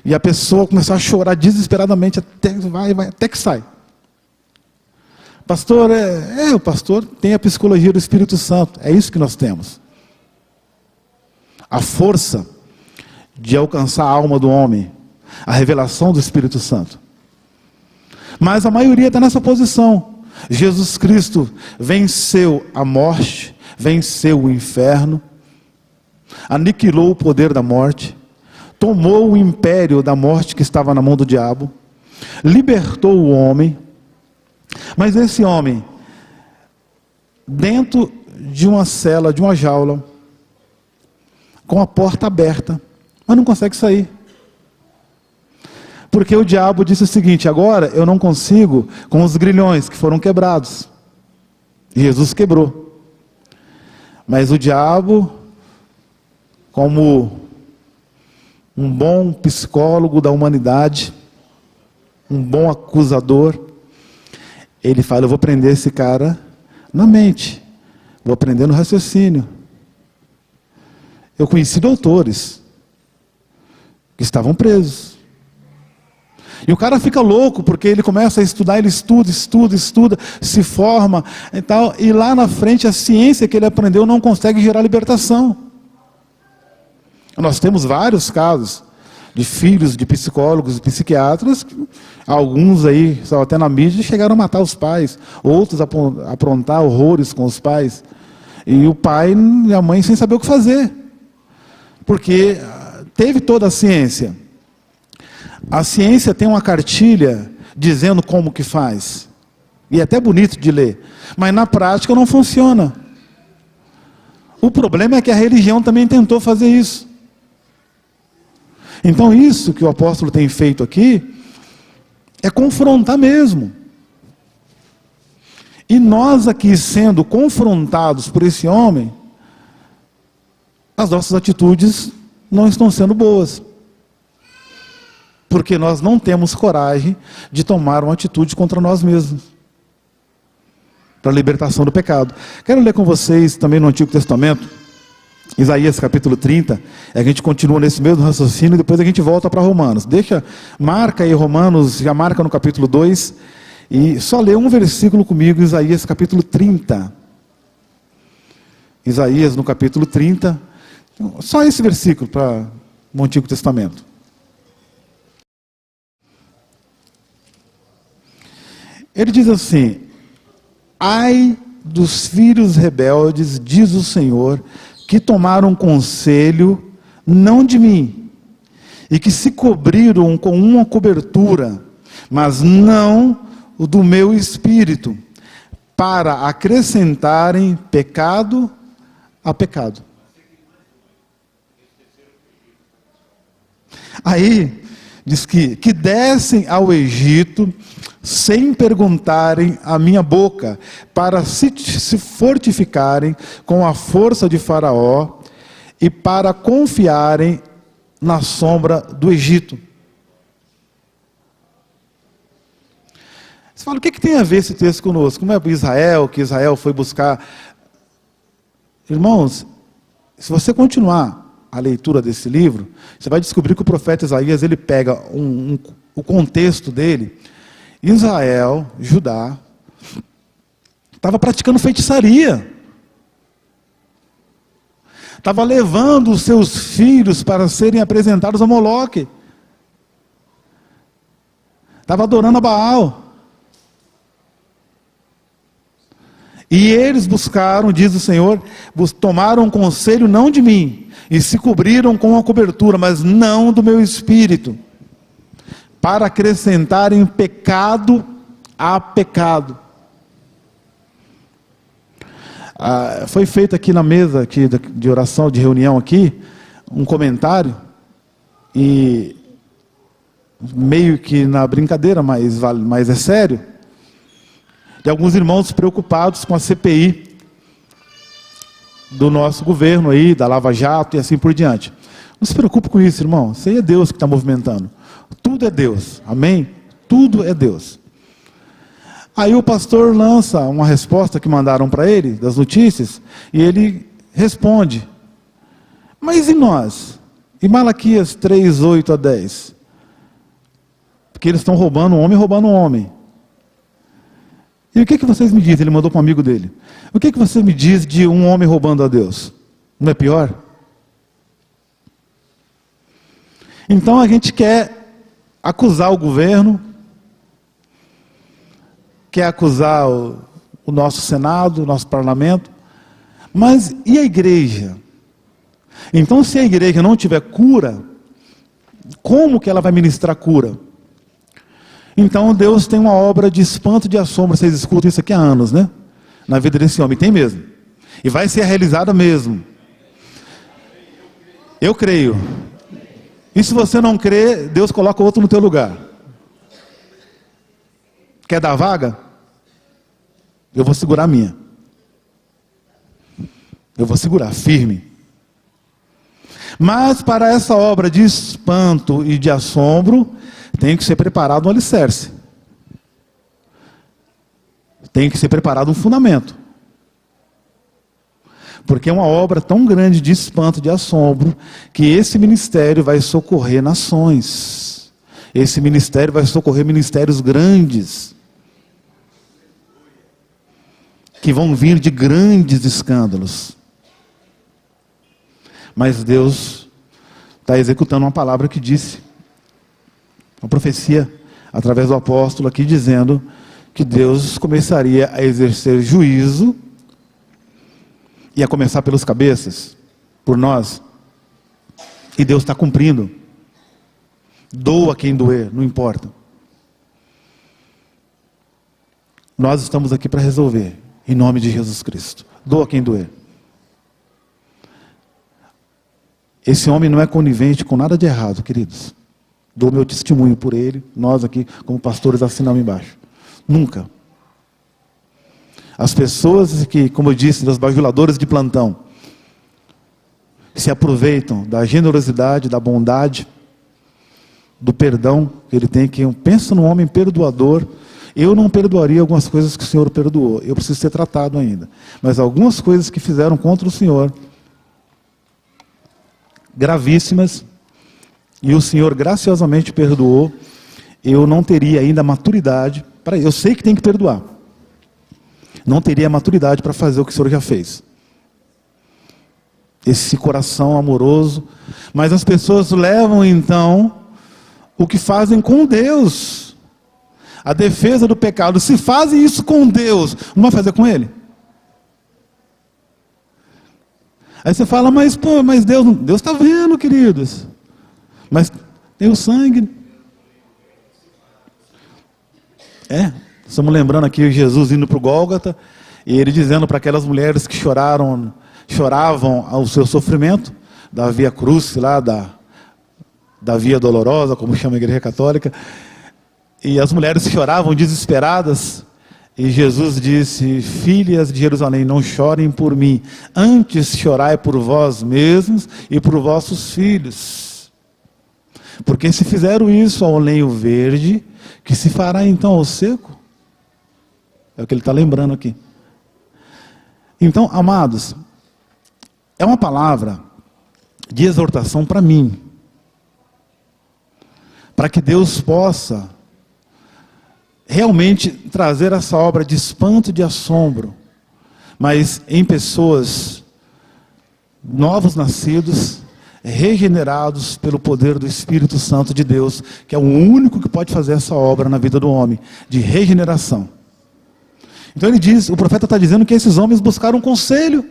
E a pessoa começou a chorar desesperadamente, até que sai. Pastor, o pastor tem a psicologia do Espírito Santo, é isso que nós temos. A força de alcançar a alma do homem, a revelação do Espírito Santo. Mas a maioria está nessa posição. Jesus Cristo venceu a morte, venceu o inferno, aniquilou o poder da morte, tomou o império da morte que estava na mão do diabo, libertou o homem, mas esse homem, dentro de uma cela, de uma jaula, com a porta aberta, mas não consegue sair. Porque o diabo disse o seguinte: agora eu não consigo com os grilhões que foram quebrados. E Jesus quebrou. Mas o diabo, como um bom psicólogo da humanidade, um bom acusador, ele fala: eu vou prender esse cara na mente, vou prender no raciocínio. Eu conheci doutores que estavam presos. E o cara fica louco, porque ele começa a estudar, ele estuda, se forma e tal, e lá na frente a ciência que ele aprendeu não consegue gerar libertação. Nós temos vários casos de filhos de psicólogos e psiquiatras, alguns aí, só até na mídia, chegaram a matar os pais, outros a aprontar horrores com os pais, e o pai e a mãe sem saber o que fazer, porque teve toda a ciência. A ciência tem uma cartilha dizendo como que faz, e é até bonito de ler, mas na prática não funciona. O problema é que a religião também tentou fazer isso. Então isso que o apóstolo tem feito aqui é confrontar mesmo. E nós aqui sendo confrontados por esse homem, as nossas atitudes não estão sendo boas. Porque nós não temos coragem de tomar uma atitude contra nós mesmos, para a libertação do pecado. Quero ler com vocês também no Antigo Testamento, Isaías capítulo 30, a gente continua nesse mesmo raciocínio e depois a gente volta para Romanos. Marca aí Romanos, já marca no capítulo 2, e só lê um versículo comigo, Isaías capítulo 30. Isaías no capítulo 30, só esse versículo para o Antigo Testamento. Ele diz assim: ai dos filhos rebeldes, diz o Senhor, que tomaram conselho, não de mim, e que se cobriram com uma cobertura, mas não o do meu espírito, para acrescentarem pecado a pecado. Aí, diz que descem ao Egito, sem perguntarem a minha boca, para se fortificarem com a força de Faraó, e para confiarem na sombra do Egito. Você fala, o que tem a ver esse texto conosco? Não é para Israel, que Israel foi buscar... Irmãos, se você continuar a leitura desse livro, você vai descobrir que o profeta Isaías, ele pega o contexto dele. Israel, Judá, estava praticando feitiçaria. Estava levando os seus filhos para serem apresentados a Moloque. Estava adorando a Baal. E eles buscaram, diz o Senhor, tomaram conselho não de mim, e se cobriram com a cobertura, mas não do meu espírito, para acrescentarem pecado a pecado. Foi feito aqui na mesa aqui de oração, de reunião aqui, um comentário, e meio que na brincadeira, mas é sério, de alguns irmãos preocupados com a CPI do nosso governo aí, da Lava Jato e assim por diante. Não se preocupe com isso, irmão. Isso aí é Deus que está movimentando. Tudo é Deus. Amém? Tudo é Deus. Aí o pastor lança uma resposta que mandaram para ele, das notícias, e ele responde: mas e nós? E Malaquias 3, 8 a 10? Porque eles estão roubando um homem. E o que vocês me dizem? Ele mandou para um amigo dele. O que você me diz de um homem roubando a Deus? Não é pior? Então a gente quer acusar o governo, quer acusar o nosso Senado, o nosso parlamento, mas e a igreja? Então se a igreja não tiver cura, Como que ela vai ministrar cura? Então Deus tem uma obra de espanto, de assombro. Vocês escutam isso aqui há anos, né? Na vida desse homem, tem mesmo. E vai ser realizada mesmo. Eu creio. E se você não crê, Deus coloca outro no teu lugar. Quer dar vaga? Eu vou segurar a minha. Eu vou segurar, firme. Mas para essa obra de espanto e de assombro, tem que ser preparado um alicerce. Tem que ser preparado um fundamento. Porque é uma obra tão grande de espanto, de assombro, que esse ministério vai socorrer nações. Esse ministério vai socorrer ministérios grandes, que vão vir de grandes escândalos. Mas Deus está executando uma palavra que disse, uma profecia, através do apóstolo aqui, dizendo que Deus começaria a exercer juízo, e a começar pelos cabeças, por nós. E Deus está cumprindo. Doa quem doer, não importa. Nós estamos aqui para resolver, em nome de Jesus Cristo. Doa quem doer. Esse homem não é conivente com nada de errado, queridos. Dou meu testemunho por ele, nós aqui, como pastores, assinamos embaixo. Nunca. As pessoas que, como eu disse, os bajuladores de plantão, se aproveitam da generosidade, da bondade, do perdão que ele tem, que eu penso num homem perdoador. Eu não perdoaria algumas coisas que o Senhor perdoou, eu preciso ser tratado ainda. Mas algumas coisas que fizeram contra o Senhor, gravíssimas, e o Senhor graciosamente perdoou, eu não teria ainda maturidade, eu sei que tem que perdoar, não teria maturidade para fazer o que o Senhor já fez. Esse coração amoroso. Mas as pessoas levam então o que fazem com Deus, a defesa do pecado. Se fazem isso com Deus, não vai fazer com Ele? Aí você fala, mas Deus está vendo, queridos. Mas tem o sangue. Estamos lembrando aqui Jesus indo para o Gólgota, e ele dizendo para aquelas mulheres que choravam ao seu sofrimento, da Via Cruz, lá da Via Dolorosa, como chama a Igreja Católica, e as mulheres choravam desesperadas, e Jesus disse, filhas de Jerusalém, não chorem por mim, antes chorai por vós mesmos e por vossos filhos. Porque se fizeram isso ao lenho verde, que se fará então ao seco? É o que ele está lembrando aqui. Então, amados, é uma palavra de exortação para mim, para que Deus possa realmente trazer essa obra de espanto e de assombro, mas em pessoas novos nascidos, regenerados pelo poder do Espírito Santo de Deus, que é o único que pode fazer essa obra na vida do homem, de regeneração. Então ele diz, o profeta está dizendo que esses homens buscaram conselho,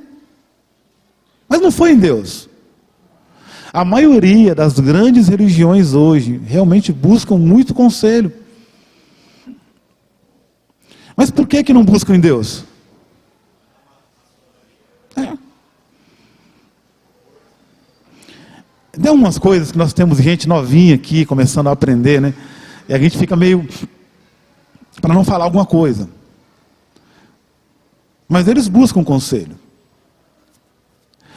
mas não foi em Deus. A maioria das grandes religiões hoje realmente buscam muito conselho. Mas por que não buscam em Deus? Tem umas coisas que nós temos gente novinha aqui, começando a aprender, né? E a gente fica meio, para não falar alguma coisa. Mas eles buscam conselho.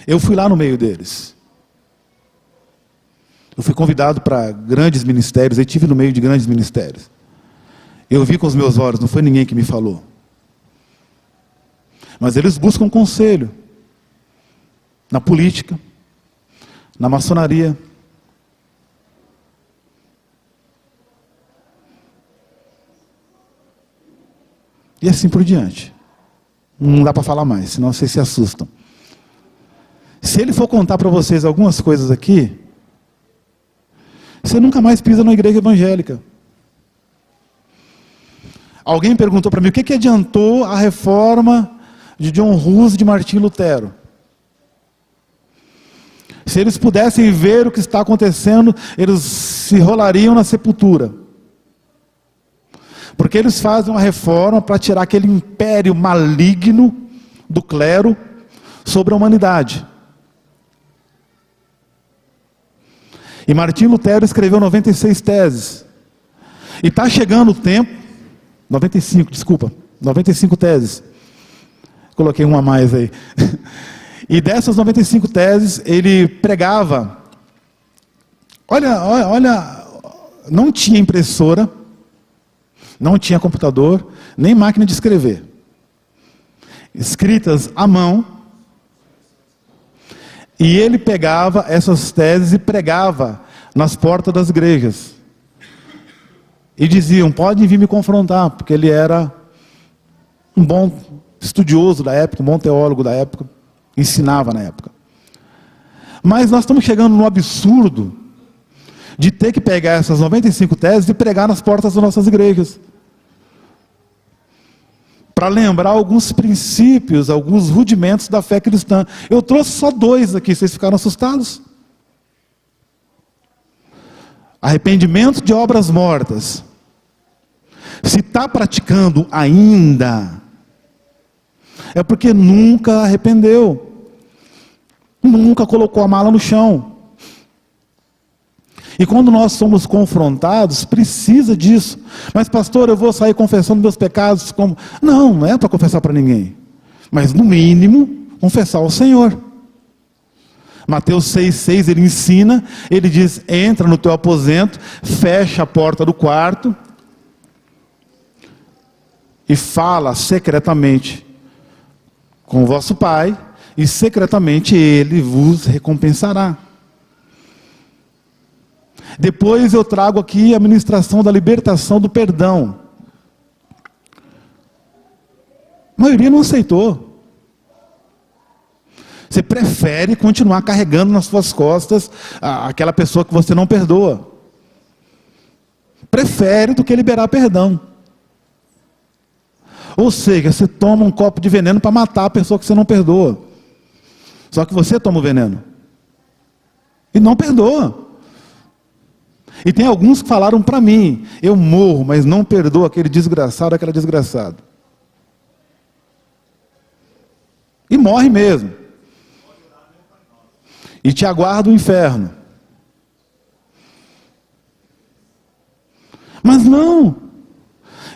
Eu fui lá no meio deles. Eu fui convidado para grandes ministérios, eu estive no meio de grandes ministérios. Eu vi com os meus olhos, não foi ninguém que me falou. Mas eles buscam conselho. Na política, na maçonaria. E assim por diante. Não dá para falar mais, senão vocês se assustam. Se ele for contar para vocês algumas coisas aqui, você nunca mais pisa na igreja evangélica. Alguém perguntou para mim, o que adiantou a reforma de John Hus e de Martim Lutero? Se eles pudessem ver o que está acontecendo, eles se rolariam na sepultura. Porque eles fazem uma reforma para tirar aquele império maligno do clero sobre a humanidade. E Martinho Lutero escreveu 96 teses. E está chegando o tempo, 95 teses. Coloquei uma a mais aí. E dessas 95 teses, ele pregava. Olha, não tinha impressora, não tinha computador, nem máquina de escrever. Escritas à mão. E ele pegava essas teses e pregava nas portas das igrejas. E diziam, podem vir me confrontar, porque ele era um bom estudioso da época, um bom teólogo da época, ensinava na época. Mas nós estamos chegando no absurdo de ter que pegar essas 95 teses e pregar nas portas das nossas igrejas. Para lembrar alguns princípios, alguns rudimentos da fé cristã. Eu trouxe só 2 aqui, vocês ficaram assustados? Arrependimento de obras mortas. Se está praticando ainda, é porque nunca arrependeu. Nunca colocou a mala no chão. E quando nós somos confrontados, precisa disso. Mas pastor, eu vou sair confessando meus pecados como... Não é para confessar para ninguém. Mas no mínimo, confessar ao Senhor. Mateus 6,6 ele ensina, ele diz, entra no teu aposento, fecha a porta do quarto e fala secretamente com o vosso Pai, e secretamente Ele vos recompensará. Depois eu trago aqui a ministração da libertação do perdão. A maioria não aceitou. Você prefere continuar carregando nas suas costas aquela pessoa que você não perdoa. Prefere do que liberar perdão. Ou seja, você toma um copo de veneno para matar a pessoa que você não perdoa. Só que você toma o veneno. E não perdoa. E tem alguns que falaram para mim, eu morro, mas não perdoo aquele desgraçado, aquela desgraçada. E morre mesmo. E te aguarda o inferno. Mas não.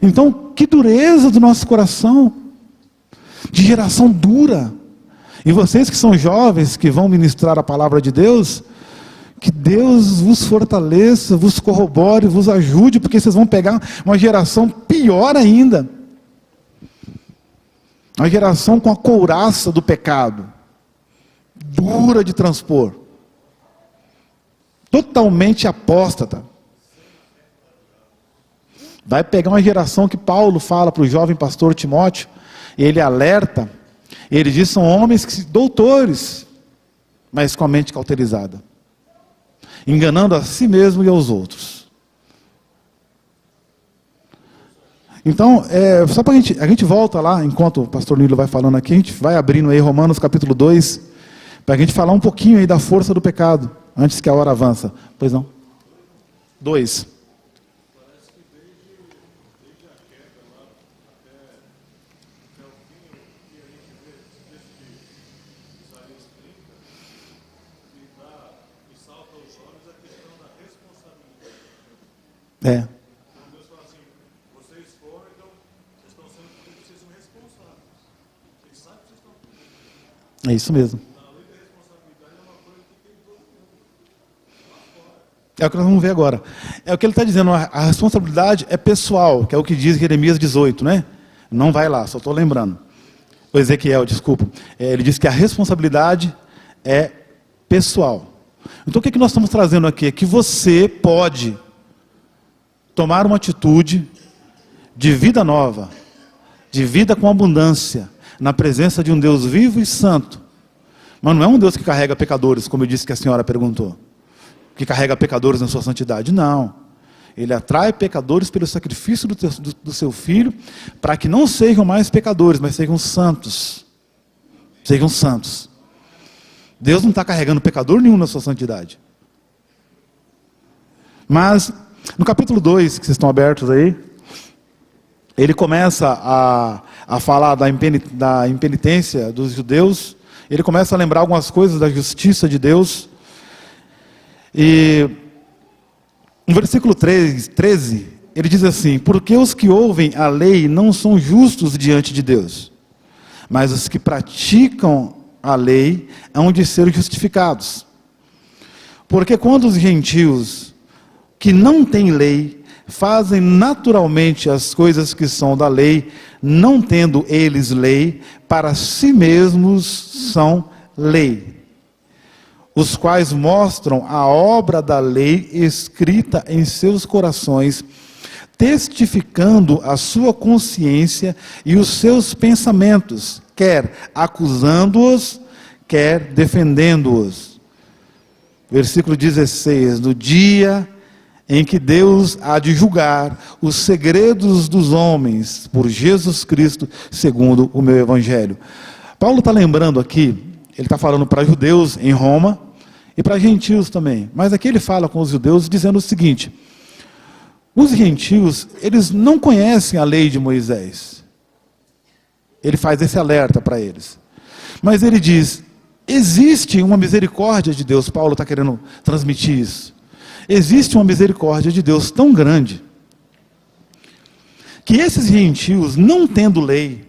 Então, que dureza do nosso coração. De geração dura. E vocês que são jovens, que vão ministrar a palavra de Deus, que Deus vos fortaleça, vos corrobore, vos ajude, porque vocês vão pegar uma geração pior ainda. Uma geração com a couraça do pecado. Dura de transpor. Totalmente apóstata. Vai pegar uma geração que Paulo fala para o jovem pastor Timóteo, ele alerta, ele diz, são homens que doutores, mas com a mente cauterizada. Enganando a si mesmo e aos outros. Então, só para a gente volta lá, enquanto o pastor Nilo vai falando aqui, a gente vai abrindo aí Romanos capítulo 2, para a gente falar um pouquinho aí da força do pecado, antes que a hora avança. Pois não? 2. É. Então Deus fala assim, vocês foram, então vocês estão sendo vocês são responsáveis. Vocês sabem que vocês estão fazendo. É isso mesmo. A lei da responsabilidade é uma coisa que tem todo mundo. É o que nós vamos ver agora. É o que ele está dizendo, a responsabilidade é pessoal, que é o que diz Jeremias 18, né? Não vai lá, só estou lembrando. O Ezequiel, desculpa. Ele diz que a responsabilidade é pessoal. Então o que nós estamos trazendo aqui? É que você pode tomar uma atitude de vida nova, de vida com abundância, na presença de um Deus vivo e santo. Mas não é um Deus que carrega pecadores, como eu disse que a senhora perguntou. Que carrega pecadores na sua santidade. Não. Ele atrai pecadores pelo sacrifício do seu Filho, para que não sejam mais pecadores, mas sejam santos. Sejam santos. Deus não está carregando pecador nenhum na sua santidade. Mas, no capítulo 2, que vocês estão abertos aí, ele começa a falar da impenitência dos judeus, ele começa a lembrar algumas coisas da justiça de Deus. E no versículo 13, ele diz assim: porque os que ouvem a lei não são justos diante de Deus, mas os que praticam a lei hão de ser justificados. Porque quando os gentios que não têm lei fazem naturalmente as coisas que são da lei, não tendo eles lei, para si mesmos são lei, os quais mostram a obra da lei escrita em seus corações, testificando a sua consciência e os seus pensamentos, quer acusando-os, quer defendendo-os. Versículo 16: no dia em que Deus há de julgar os segredos dos homens por Jesus Cristo, segundo o meu evangelho. Paulo está lembrando aqui, ele está falando para judeus em Roma e para gentios também, mas aqui ele fala com os judeus dizendo o seguinte: os gentios, eles não conhecem a lei de Moisés. Ele faz esse alerta para eles. Mas ele diz, existe uma misericórdia de Deus. Paulo está querendo transmitir isso. Existe uma misericórdia de Deus tão grande, que esses gentios, não tendo lei,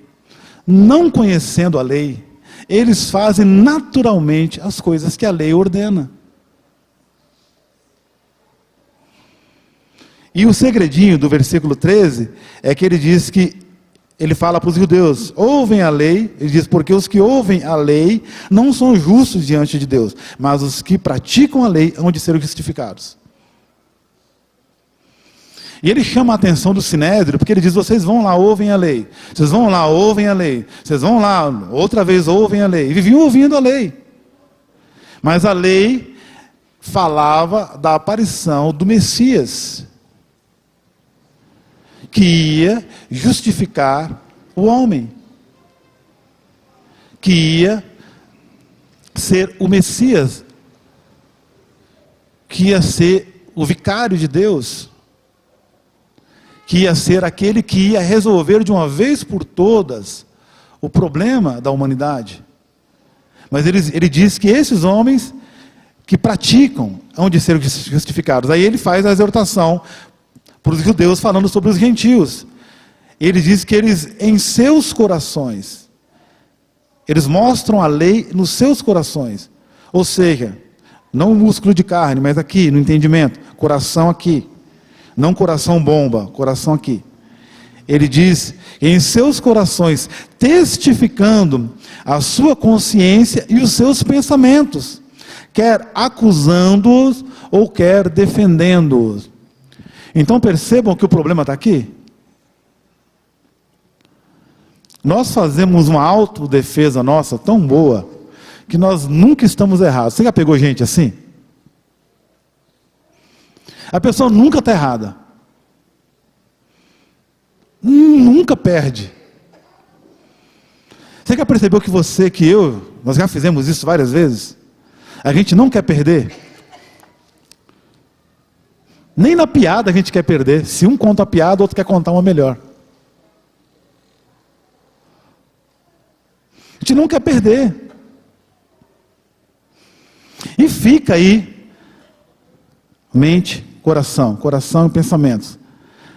não conhecendo a lei, eles fazem naturalmente as coisas que a lei ordena. E o segredinho do versículo 13 é que ele diz que, ele fala para os judeus, ouvem a lei, ele diz, porque os que ouvem a lei não são justos diante de Deus, mas os que praticam a lei hão de ser justificados. E ele chama a atenção do Sinédrio, porque ele diz, vocês vão lá, ouvem a lei, vocês vão lá, ouvem a lei, vocês vão lá, outra vez ouvem a lei, e viviam ouvindo a lei. Mas a lei falava da aparição do Messias, que ia justificar o homem, que ia ser o Messias, que ia ser o vicário de Deus, que ia ser aquele que ia resolver de uma vez por todas o problema da humanidade. Mas ele diz que esses homens que praticam hão de ser justificados. Aí ele faz a exortação para os judeus falando sobre os gentios. Ele diz que eles, em seus corações, eles mostram a lei nos seus corações. Ou seja, não o músculo de carne, mas aqui, no entendimento, coração aqui. Não coração bomba, coração aqui. Ele diz, em seus corações, testificando a sua consciência e os seus pensamentos, quer acusando-os ou quer defendendo-os. Então percebam que o problema está aqui. Nós fazemos uma autodefesa nossa tão boa, que nós nunca estamos errados. Você já pegou gente assim? A pessoa nunca está errada. Nunca perde. Você já percebeu que você, que eu, nós já fizemos isso várias vezes? A gente não quer perder. Nem na piada a gente quer perder. Se um conta a piada, o outro quer contar uma melhor. A gente não quer perder. E fica aí, mente, coração e pensamentos,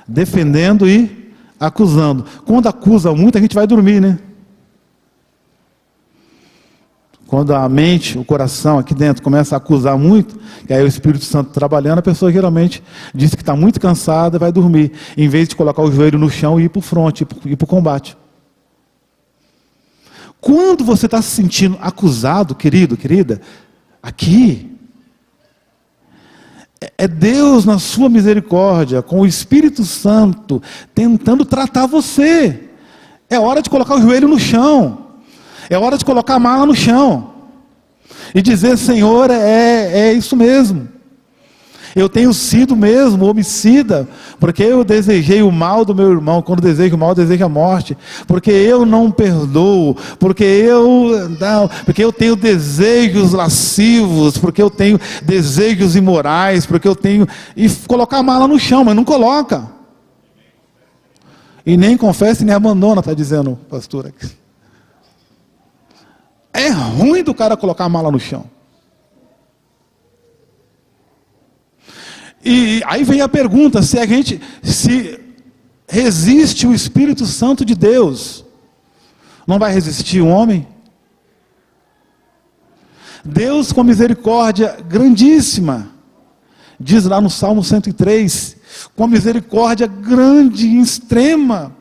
defendendo e acusando. Quando acusa muito, a gente vai dormir, né? Quando a mente, o coração aqui dentro começa a acusar muito, e aí o Espírito Santo trabalhando, a pessoa geralmente diz que está muito cansada e vai dormir, em vez de colocar o joelho no chão e ir para o fronte, ir para o combate. Quando você está se sentindo acusado, querido, querida, aqui, é Deus na sua misericórdia, com o Espírito Santo, tentando tratar você. É hora de colocar o joelho no chão. É hora de colocar a mala no chão. E dizer, Senhor, é isso mesmo. Eu tenho sido mesmo homicida, porque eu desejei o mal do meu irmão. Quando desejo o mal, desejo a morte. Porque eu não perdoo, porque eu tenho desejos lascivos, porque eu tenho desejos imorais, porque eu tenho... E colocar a mala no chão, mas não coloca. E nem confessa e nem abandona, está dizendo o pastor aqui. É ruim do cara colocar a mala no chão. E aí vem a pergunta, se resiste o Espírito Santo de Deus, não vai resistir o homem? Deus com misericórdia grandíssima, diz lá no Salmo 103, com misericórdia grande e extrema.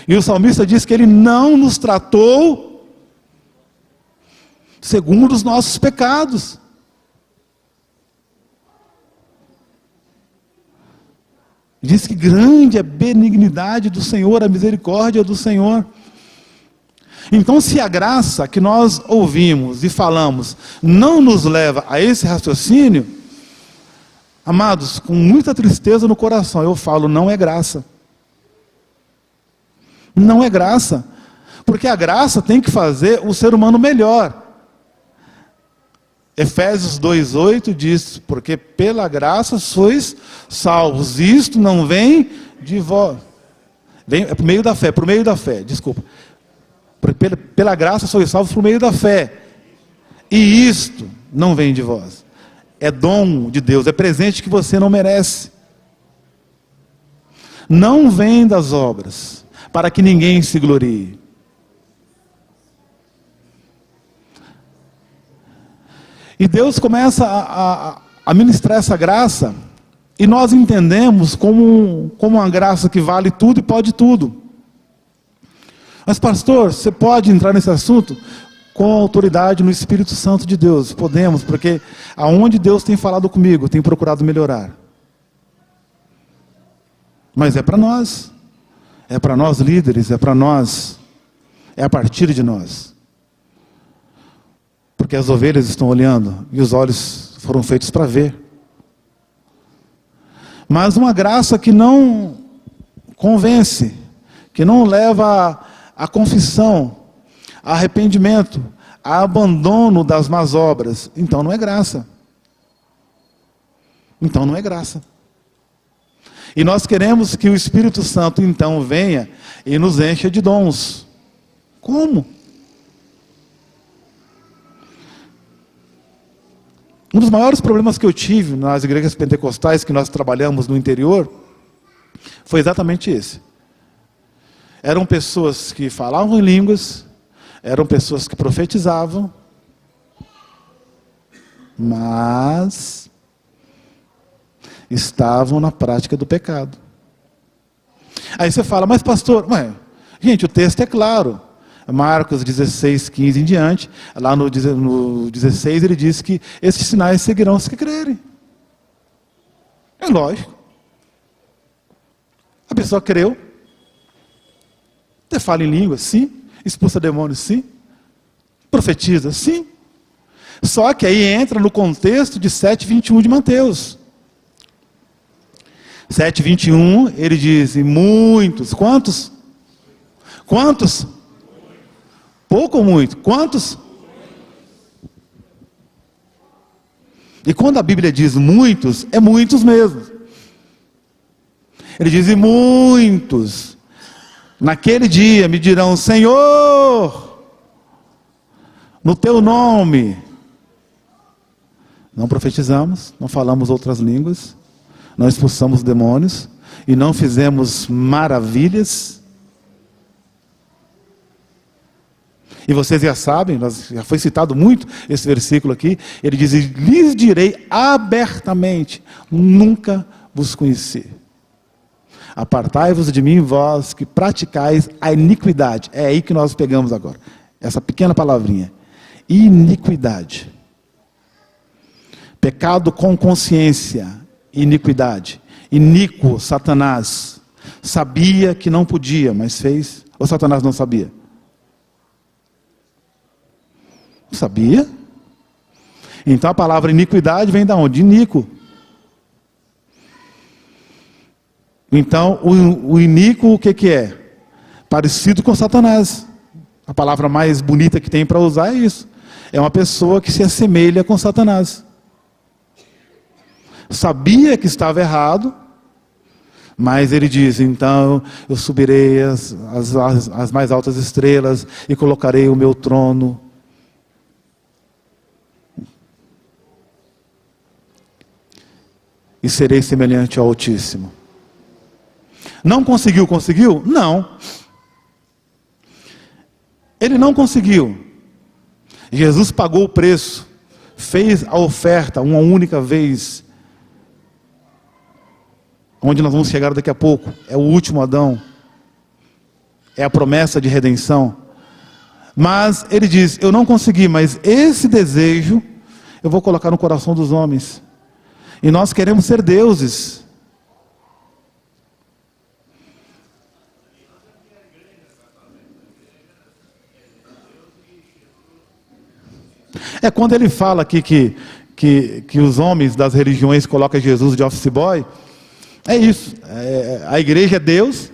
E o salmista diz que ele não nos tratou segundo os nossos pecados. Diz que grande é a benignidade do Senhor, a misericórdia do Senhor. Então, se a graça que nós ouvimos e falamos não nos leva a esse raciocínio, amados, com muita tristeza no coração, eu falo, não é graça. Não é graça. Porque a graça tem que fazer o ser humano melhor. Efésios 2,8 diz, porque pela graça sois salvos. Isto não vem de vós. É por meio da fé, desculpa. Pela graça sois salvos por meio da fé. E isto não vem de vós. É dom de Deus, é presente que você não merece. Não vem das obras, para que ninguém se glorie. E Deus começa a ministrar essa graça, e nós entendemos como uma graça que vale tudo e pode tudo. Mas pastor, você pode entrar nesse assunto? Com autoridade no Espírito Santo de Deus. Podemos, porque aonde Deus tem falado comigo, tem procurado melhorar. Mas é para nós. É para nós líderes, é para nós. É a partir de nós. Porque as ovelhas estão olhando e os olhos foram feitos para ver. Mas uma graça que não convence, que não leva a confissão, a arrependimento, a abandono das más obras, então não é graça. Então não é graça. E nós queremos que o Espírito Santo então venha e nos encha de dons. Como? Um dos maiores problemas que eu tive nas igrejas pentecostais que nós trabalhamos no interior foi exatamente esse. Eram pessoas que falavam em línguas, eram pessoas que profetizavam, mas estavam na prática do pecado. Aí você fala, mas pastor, gente, o texto é claro. Marcos 16, 15 em diante, lá no 16 ele diz que esses sinais seguirão os que crerem. É lógico. A pessoa creu, até fala em língua, sim, expulsa demônios, sim, profetiza, sim. Só que aí entra no contexto de 7:21 de Mateus. 7:21, ele diz, e muitos, quantos? Quantos? Pouco ou muito? Quantos? E quando a Bíblia diz muitos, é muitos mesmo. Ele diz, e muitos, naquele dia me dirão, Senhor, no teu nome, não profetizamos, não falamos outras línguas, não expulsamos demônios, e não fizemos maravilhas. E vocês já sabem, já foi citado muito esse versículo aqui, ele diz, lhes direi abertamente, nunca vos conheci. Apartai-vos de mim, vós que praticais a iniquidade. É aí que nós pegamos agora, essa pequena palavrinha, iniquidade. Pecado com consciência, iniquidade. Iníquo, Satanás, sabia que não podia, mas fez, ou Satanás não sabia? Sabia? Então a palavra iniquidade vem de onde? De iníquo. Então o iníquo o que é? Parecido com Satanás. A palavra mais bonita que tem para usar é isso. É uma pessoa que se assemelha com Satanás. Sabia que estava errado, mas ele diz, então eu subirei as mais altas estrelas e colocarei o meu trono. E serei semelhante ao Altíssimo. Não conseguiu? Conseguiu? Não. Ele não conseguiu. Jesus pagou o preço, fez a oferta uma única vez, onde nós vamos chegar daqui a pouco. É o último Adão, é a promessa de redenção. Mas ele diz, eu não consegui, mas esse desejo eu vou colocar no coração dos homens. E nós queremos ser deuses. É quando ele fala aqui que os homens das religiões colocam Jesus de office boy. É isso. A igreja é Deus.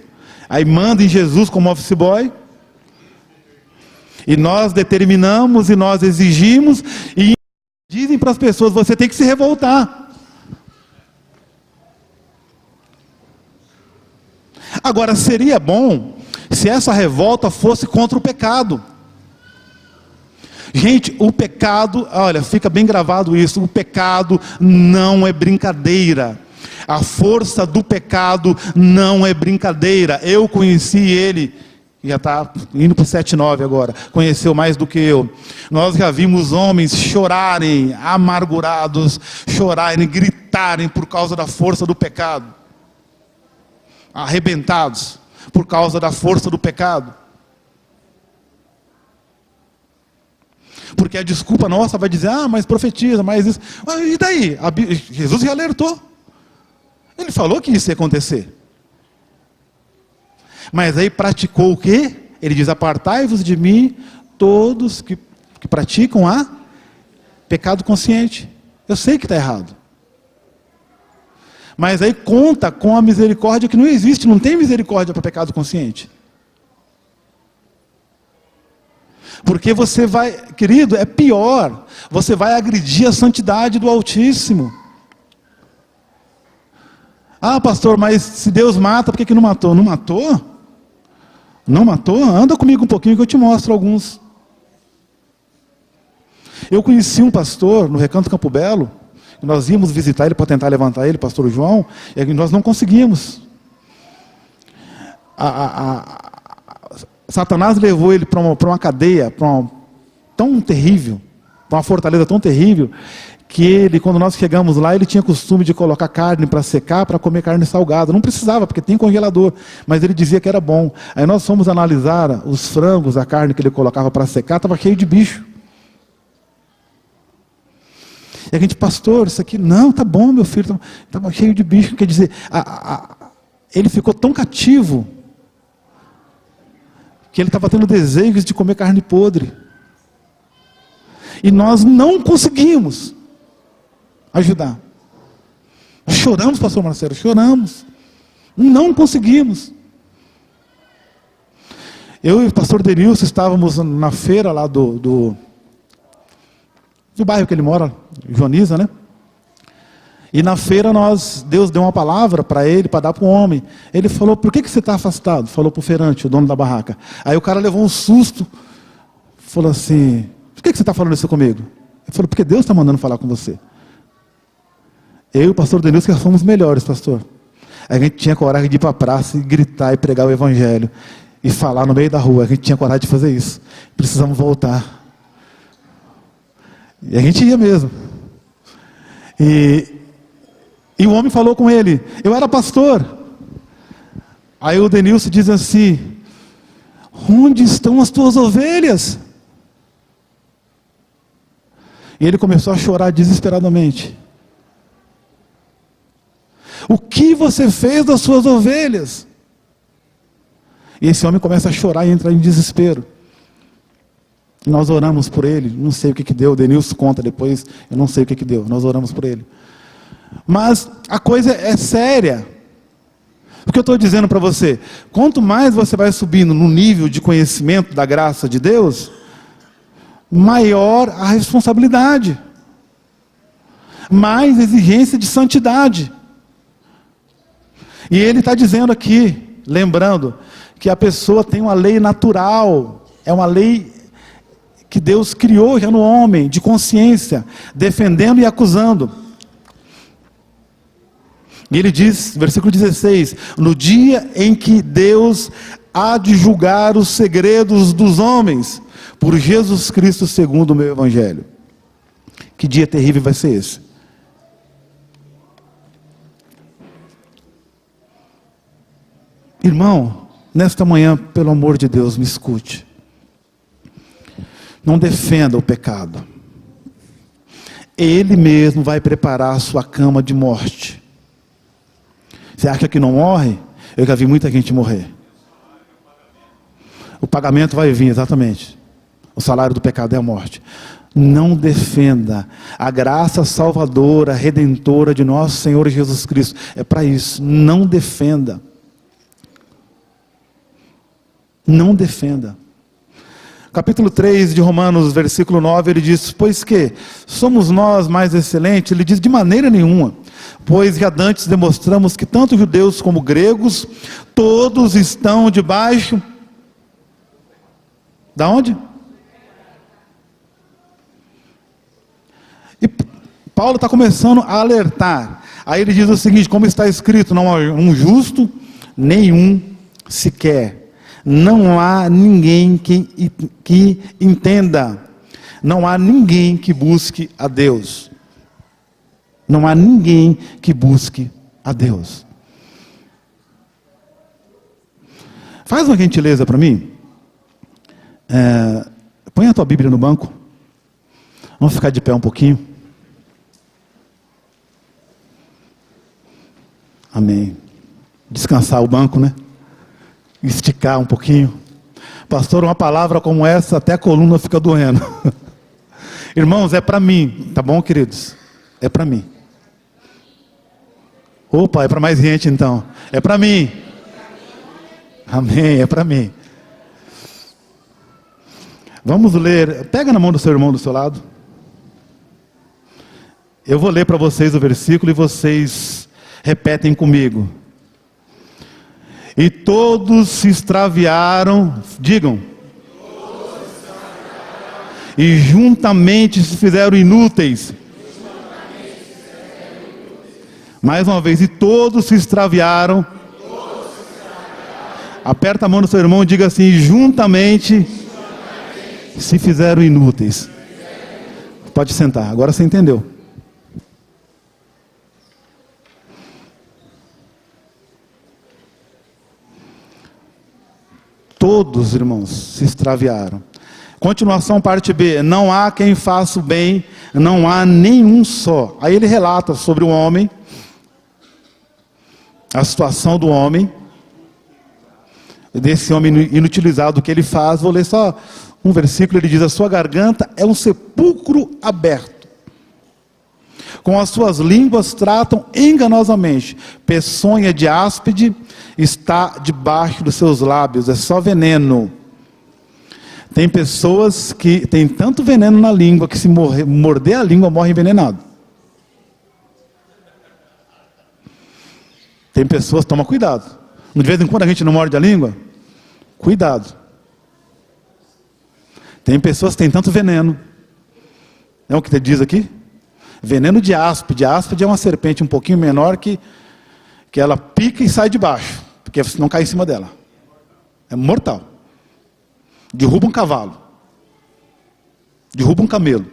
Aí manda em Jesus como office boy. E nós determinamos e nós exigimos. E dizem para as pessoas, você tem que se revoltar. Agora, seria bom se essa revolta fosse contra o pecado. Gente, o pecado, olha, fica bem gravado isso, o pecado não é brincadeira. A força do pecado não é brincadeira. Eu conheci ele, já está indo para o 7,9 agora, conheceu mais do que eu. Nós já vimos homens chorarem, amargurados, chorarem, gritarem por causa da força do pecado. Arrebentados por causa da força do pecado. Porque a desculpa nossa vai dizer, mas profetiza, mas isso. E daí? Jesus já alertou. Ele falou que isso ia acontecer. Mas aí praticou o quê? Ele diz, apartai-vos de mim, todos que praticam pecado consciente. Eu sei que está errado. Mas aí conta com a misericórdia que não existe, não tem misericórdia para pecado consciente. Porque você vai, querido, é pior, você vai agredir a santidade do Altíssimo. Pastor, mas se Deus mata, por que não matou? Não matou? Não matou? Anda comigo um pouquinho que eu te mostro alguns. Eu conheci um pastor no Recanto Campo Belo, nós íamos visitar ele para tentar levantar ele, pastor João, e nós não conseguimos. Satanás levou ele para uma cadeia tão terrível, para uma fortaleza tão terrível, que ele, quando nós chegamos lá, ele tinha costume de colocar carne para secar, para comer carne salgada. Não precisava, porque tem congelador, mas ele dizia que era bom. Aí nós fomos analisar os frangos, a carne que ele colocava para secar, estava cheio de bicho. E a gente, pastor, isso aqui, não, tá bom, meu filho, estava cheio de bicho. Quer dizer, ele ficou tão cativo, que ele estava tendo desejos de comer carne podre. E nós não conseguimos ajudar. Choramos, pastor Marcelo, choramos. Não conseguimos. Eu e o pastor Denilson estávamos na feira lá do bairro que ele mora, Joaniza, né? E na feira Deus deu uma palavra para ele, para dar para o homem. Ele falou, por que você está afastado? Falou para o feirante, o dono da barraca. Aí o cara levou um susto, falou assim, por que você está falando isso comigo? Ele falou, porque Deus está mandando falar com você. Eu e o pastor Denilson que fomos melhores, pastor. A gente tinha coragem de ir para a praça e gritar e pregar o evangelho. E falar no meio da rua, a gente tinha coragem de fazer isso. Precisamos voltar. E a gente ia mesmo. E o homem falou com ele, eu era pastor. Aí o Denilson diz assim, onde estão as tuas ovelhas? E ele começou a chorar desesperadamente. O que você fez das suas ovelhas? E esse homem começa a chorar e entra em desespero. Nós oramos por ele, não sei o que deu, o Denilson conta depois, eu não sei o que deu, nós oramos por ele. Mas a coisa é séria. O que eu estou dizendo para você, quanto mais você vai subindo no nível de conhecimento da graça de Deus, maior a responsabilidade, mais exigência de santidade. E ele está dizendo aqui, lembrando, que a pessoa tem uma lei natural, é uma lei que Deus criou já no homem, de consciência, defendendo e acusando. E ele diz, versículo 16, no dia em que Deus há de julgar os segredos dos homens, por Jesus Cristo segundo o meu evangelho. Que dia terrível vai ser esse? Irmão, nesta manhã, pelo amor de Deus, me escute. Não defenda o pecado. Ele mesmo vai preparar a sua cama de morte. Você acha que não morre? Eu já vi muita gente morrer. O pagamento vai vir, exatamente. O salário do pecado é a morte. Não defenda a graça salvadora, redentora de nosso Senhor Jesus Cristo. É para isso. Não defenda. Não defenda. Capítulo 3 de Romanos, versículo 9, ele diz, pois que somos nós mais excelentes? Ele diz, de maneira nenhuma, pois já dantes demonstramos que tanto judeus como gregos, todos estão debaixo, da onde? E Paulo está começando a alertar, aí ele diz o seguinte, como está escrito, não há um justo, nenhum sequer. Não há ninguém que entenda. Não há ninguém que busque a Deus. Não há ninguém que busque a Deus. Faz uma gentileza para mim. Põe a tua Bíblia no banco. Vamos ficar de pé um pouquinho. Amém. Descansar o banco, né? Esticar um pouquinho. Pastor, uma palavra como essa, até a coluna fica doendo. Irmãos, é para mim, tá bom, queridos? É para mim. Opa, é para mais gente então. É para mim. Amém, é para mim. Vamos ler, pega na mão do seu irmão do seu lado. Eu vou ler para vocês o versículo e vocês repetem comigo. E todos se extraviaram, digam, e juntamente se fizeram inúteis. Mais uma vez, e todos se extraviaram. Aperta a mão do seu irmão e diga assim, juntamente se fizeram inúteis. Pode sentar, agora você entendeu. Todos, irmãos, se extraviaram. Continuação, parte B. Não há quem faça o bem, não há nenhum só. Aí ele relata sobre o homem, a situação do homem, desse homem inutilizado, o que ele faz. Vou ler só um versículo, ele diz, a sua garganta é um sepulcro aberto. Com as suas línguas tratam enganosamente. Peçonha de áspide está debaixo dos seus lábios, é só veneno. Tem pessoas que têm tanto veneno na língua que se morder a língua morre envenenado. Tem pessoas, toma cuidado. De vez em quando a gente não morde a língua, cuidado. Tem pessoas que têm tanto veneno. É o que ele diz aqui? Veneno de áspide. A áspide é uma serpente um pouquinho menor que ela pica e sai de baixo, porque você não cai em cima dela. É mortal. Derruba um cavalo. Derruba um camelo.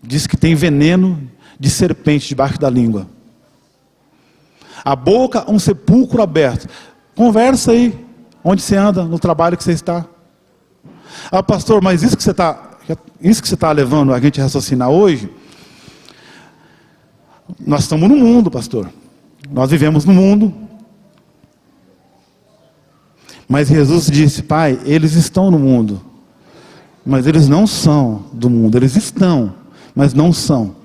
Diz que tem veneno de serpente debaixo da língua. A boca, um sepulcro aberto. Conversa aí, onde você anda, no trabalho que você está. Ah, pastor, mas isso que você está levando a gente a raciocinar hoje, nós estamos no mundo, pastor. Nós vivemos no mundo. Mas Jesus disse: Pai, eles estão no mundo, mas eles não são do mundo. Eles estão, mas não são.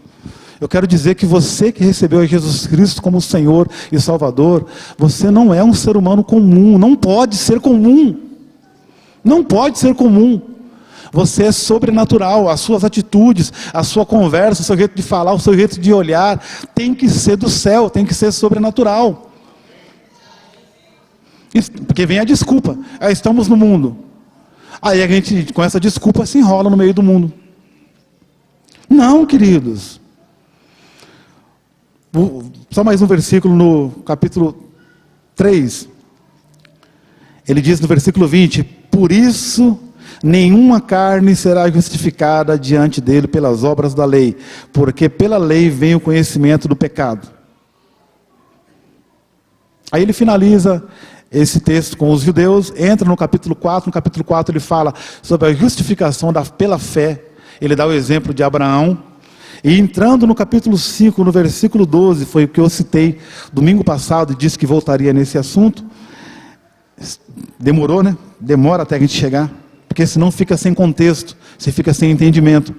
Eu quero dizer que você que recebeu a Jesus Cristo como Senhor e Salvador, você não é um ser humano comum, não pode ser comum. Não pode ser comum. Você é sobrenatural, as suas atitudes, a sua conversa, o seu jeito de falar, o seu jeito de olhar, tem que ser do céu, tem que ser sobrenatural. Porque vem a desculpa: estamos no mundo. Aí a gente, com essa desculpa, se enrola no meio do mundo. Não, queridos. Só mais um versículo no capítulo 3. Ele diz no versículo 20: por isso nenhuma carne será justificada diante dele pelas obras da lei, porque pela lei vem o conhecimento do pecado. Aí ele finaliza esse texto com os judeus, entra no capítulo 4. No capítulo 4 ele fala sobre a justificação pela fé. Ele dá o exemplo de Abraão. E entrando no capítulo 5, no versículo 12, foi o que eu citei domingo passado, e disse que voltaria nesse assunto. Demorou, né? Demora até a gente chegar, porque senão fica sem contexto, você fica sem entendimento.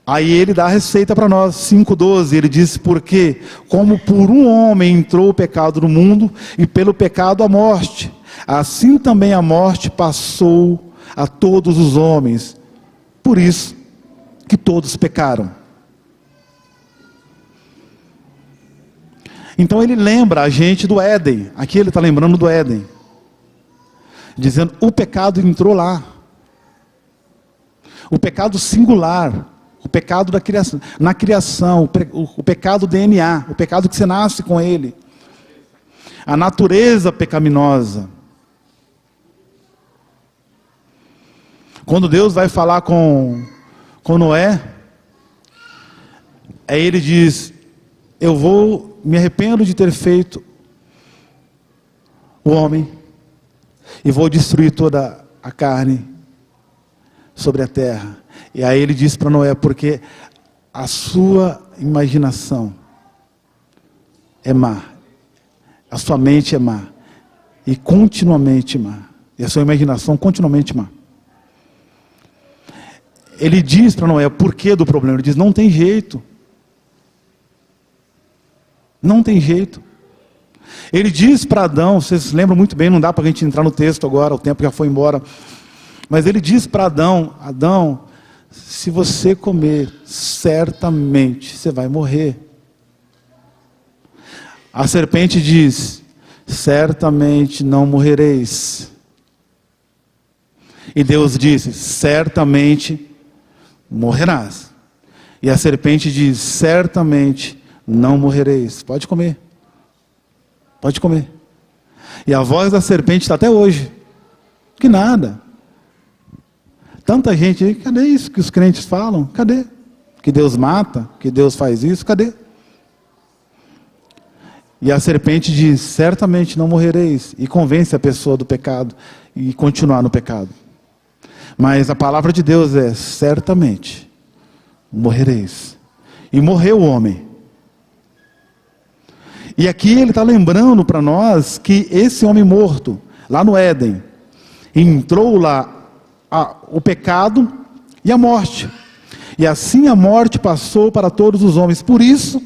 Aí ele dá a receita para nós, 5,12, ele diz: porque como por um homem entrou o pecado no mundo, e pelo pecado a morte, assim também a morte passou a todos os homens, por isso que todos pecaram. Então ele lembra a gente do Éden. Aqui ele está lembrando do Éden, dizendo: o pecado entrou lá. O pecado singular, o pecado da criação, na criação, o pecado DNA, o pecado que você nasce com ele, a natureza pecaminosa. Quando Deus vai falar com Noé, aí ele diz: me arrependo de ter feito o homem, e vou destruir toda a carne sobre a terra. E aí ele diz para Noé: porque a sua imaginação é má, a sua mente é má, e continuamente má, e a sua imaginação continuamente má. Ele diz para Noé o porquê do problema. Ele diz: não tem jeito. Não tem jeito. Ele diz para Adão, vocês lembram muito bem, não dá para a gente entrar no texto agora, o tempo já foi embora. Mas ele diz para Adão: Adão, se você comer, certamente você vai morrer. A serpente diz: certamente não morrereis. E Deus disse: certamente morrerás. E a serpente diz: certamente não morrereis. Pode comer. Pode comer. E a voz da serpente está até hoje. Que nada. Tanta gente aí, cadê isso que os crentes falam? Cadê? Que Deus mata, que Deus faz isso, cadê? E a serpente diz: certamente não morrereis. E convence a pessoa do pecado e continuar no pecado. Mas a palavra de Deus é: certamente morrereis. E morreu o homem. E aqui ele está lembrando para nós que esse homem morto, lá no Éden, entrou lá o pecado e a morte. E assim a morte passou para todos os homens. Por isso,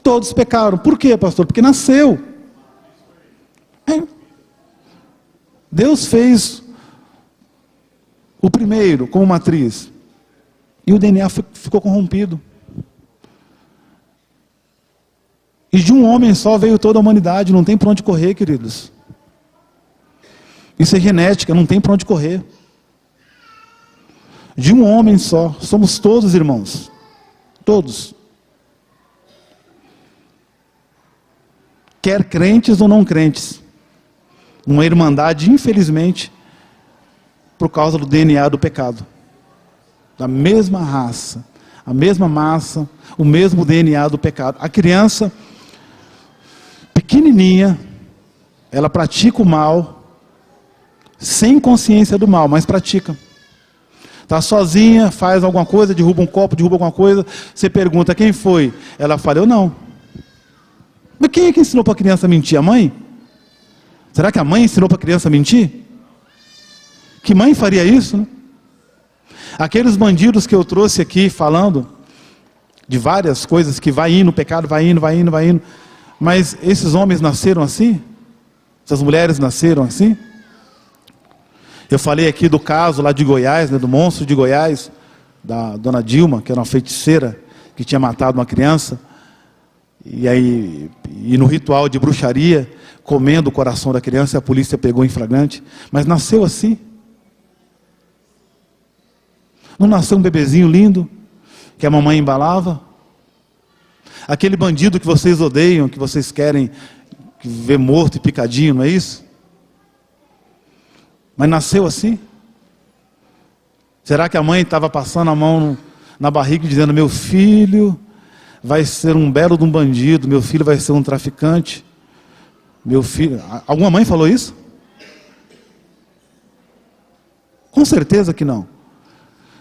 todos pecaram. Por quê, pastor? Porque nasceu. Deus fez o primeiro como matriz, e o DNA ficou corrompido. E de um homem só veio toda a humanidade. Não tem para onde correr, queridos. Isso é genética, não tem para onde correr. De um homem só, somos todos irmãos. Todos. Quer crentes ou não crentes. Uma irmandade, infelizmente, por causa do DNA do pecado. Da mesma raça, a mesma massa, o mesmo DNA do pecado. A criança pequenininha, ela pratica o mal, sem consciência do mal, mas pratica. Está sozinha, faz alguma coisa, derruba um copo, derruba alguma coisa, você pergunta: quem foi? Ela fala: eu não. Mas quem é que ensinou para a criança a mentir? A mãe? Será que a mãe ensinou para a criança a mentir? Que mãe faria isso, né? Aqueles bandidos que eu trouxe aqui falando de várias coisas que vai indo, o pecado vai indo, vai indo, vai indo. Mas esses homens nasceram assim? Essas mulheres nasceram assim? Eu falei aqui do caso lá de Goiás, né, do monstro de Goiás, da dona Dilma, que era uma feiticeira que tinha matado uma criança. E no ritual de bruxaria, comendo o coração da criança, a polícia pegou em flagrante. Mas nasceu assim. Não nasceu um bebezinho lindo, que a mamãe embalava? Aquele bandido que vocês odeiam, que vocês querem ver morto e picadinho, não é isso? Mas nasceu assim? Será que a mãe estava passando a mão na barriga e dizendo: meu filho vai ser um belo de um bandido, meu filho vai ser um traficante, meu filho... Alguma mãe falou isso? Com certeza que não.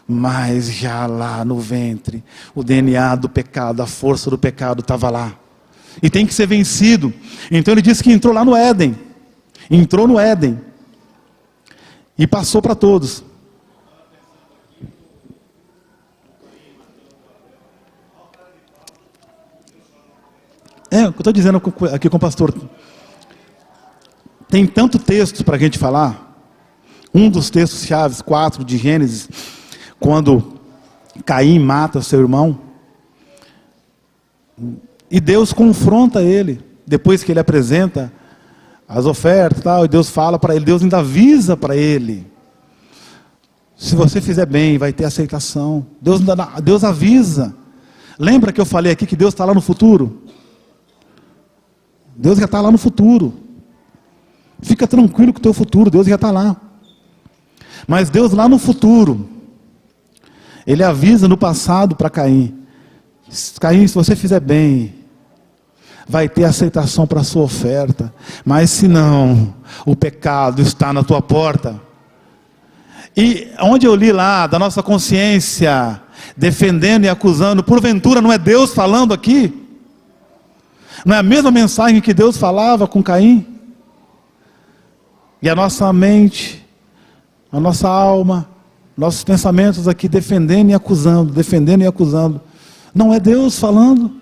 Mas já lá no ventre, o DNA do pecado, a força do pecado estava lá. E tem que ser vencido. Então ele disse que entrou lá no Éden. Entrou no Éden. E passou para todos. O que eu estou dizendo aqui com o pastor. Tem tanto texto para a gente falar. Um dos textos chaves, 4 de Gênesis, quando Caim mata seu irmão, e Deus confronta ele, depois que ele apresenta as ofertas e tal, e Deus fala para ele, Deus ainda avisa para ele: se você fizer bem, vai ter aceitação. Deus avisa. Lembra que eu falei aqui que Deus está lá no futuro? Deus já está lá no futuro. Fica tranquilo com o teu futuro, Deus já está lá. Mas Deus lá no futuro, Ele avisa no passado para Caim: Caim, se você fizer bem, vai ter aceitação para a sua oferta. Mas se não, o pecado está na tua porta. E onde eu li lá, da nossa consciência, defendendo e acusando, porventura não é Deus falando aqui? Não é a mesma mensagem que Deus falava com Caim? E a nossa mente, a nossa alma, nossos pensamentos aqui defendendo e acusando, defendendo e acusando. Não é Deus falando?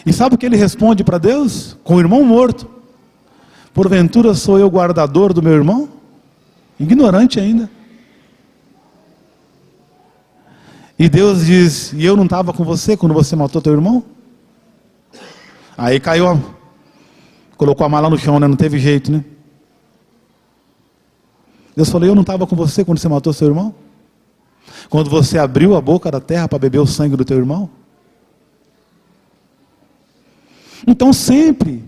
E sabe o que ele responde para Deus? Com o irmão morto: porventura sou eu guardador do meu irmão? Ignorante ainda. E Deus diz: e eu não estava com você quando você matou teu irmão? Aí caiu, colocou a mala no chão, né? Não teve jeito, né? Deus falou: eu não estava com você quando você matou seu irmão? Quando você abriu a boca da terra para beber o sangue do teu irmão? Então sempre,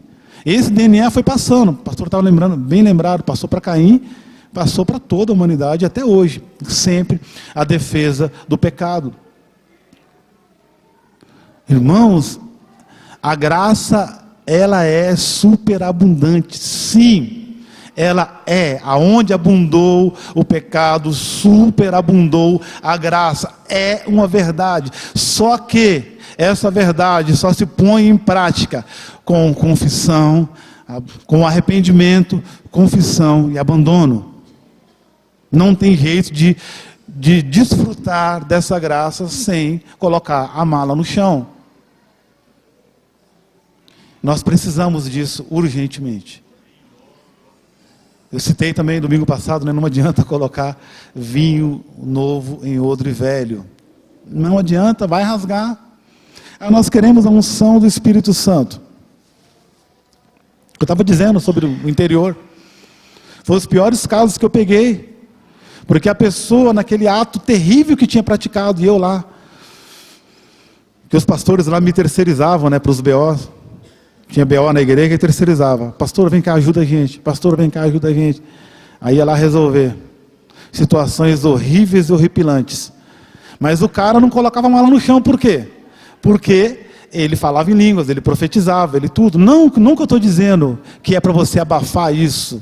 esse DNA foi passando. O pastor estava lembrando, bem lembrado, passou para Caim, passou para toda a humanidade até hoje. Sempre a defesa do pecado. Irmãos, a graça, ela é superabundante, sim. Ela é, aonde abundou o pecado, superabundou a graça. É uma verdade. Só que essa verdade só se põe em prática com confissão, com arrependimento, confissão e abandono. Não tem jeito de desfrutar dessa graça sem colocar a mala no chão. Nós precisamos disso urgentemente. Eu citei também domingo passado, né, não adianta colocar vinho novo em odre velho. Não adianta, vai rasgar. Nós queremos a unção do Espírito Santo. Eu estava dizendo sobre o interior. Foram os piores casos que eu peguei. Porque a pessoa, naquele ato terrível que tinha praticado, e eu lá, que os pastores lá me terceirizavam, né, para os BOs. Tinha BO na igreja e terceirizava. Pastor, vem cá, ajuda a gente. Pastor, vem cá, ajuda a gente. Aí ia lá resolver situações horríveis e horripilantes. Mas o cara não colocava a mala no chão, por quê? Porque ele falava em línguas, ele profetizava, ele tudo. Não que eu estou dizendo que é para você abafar isso.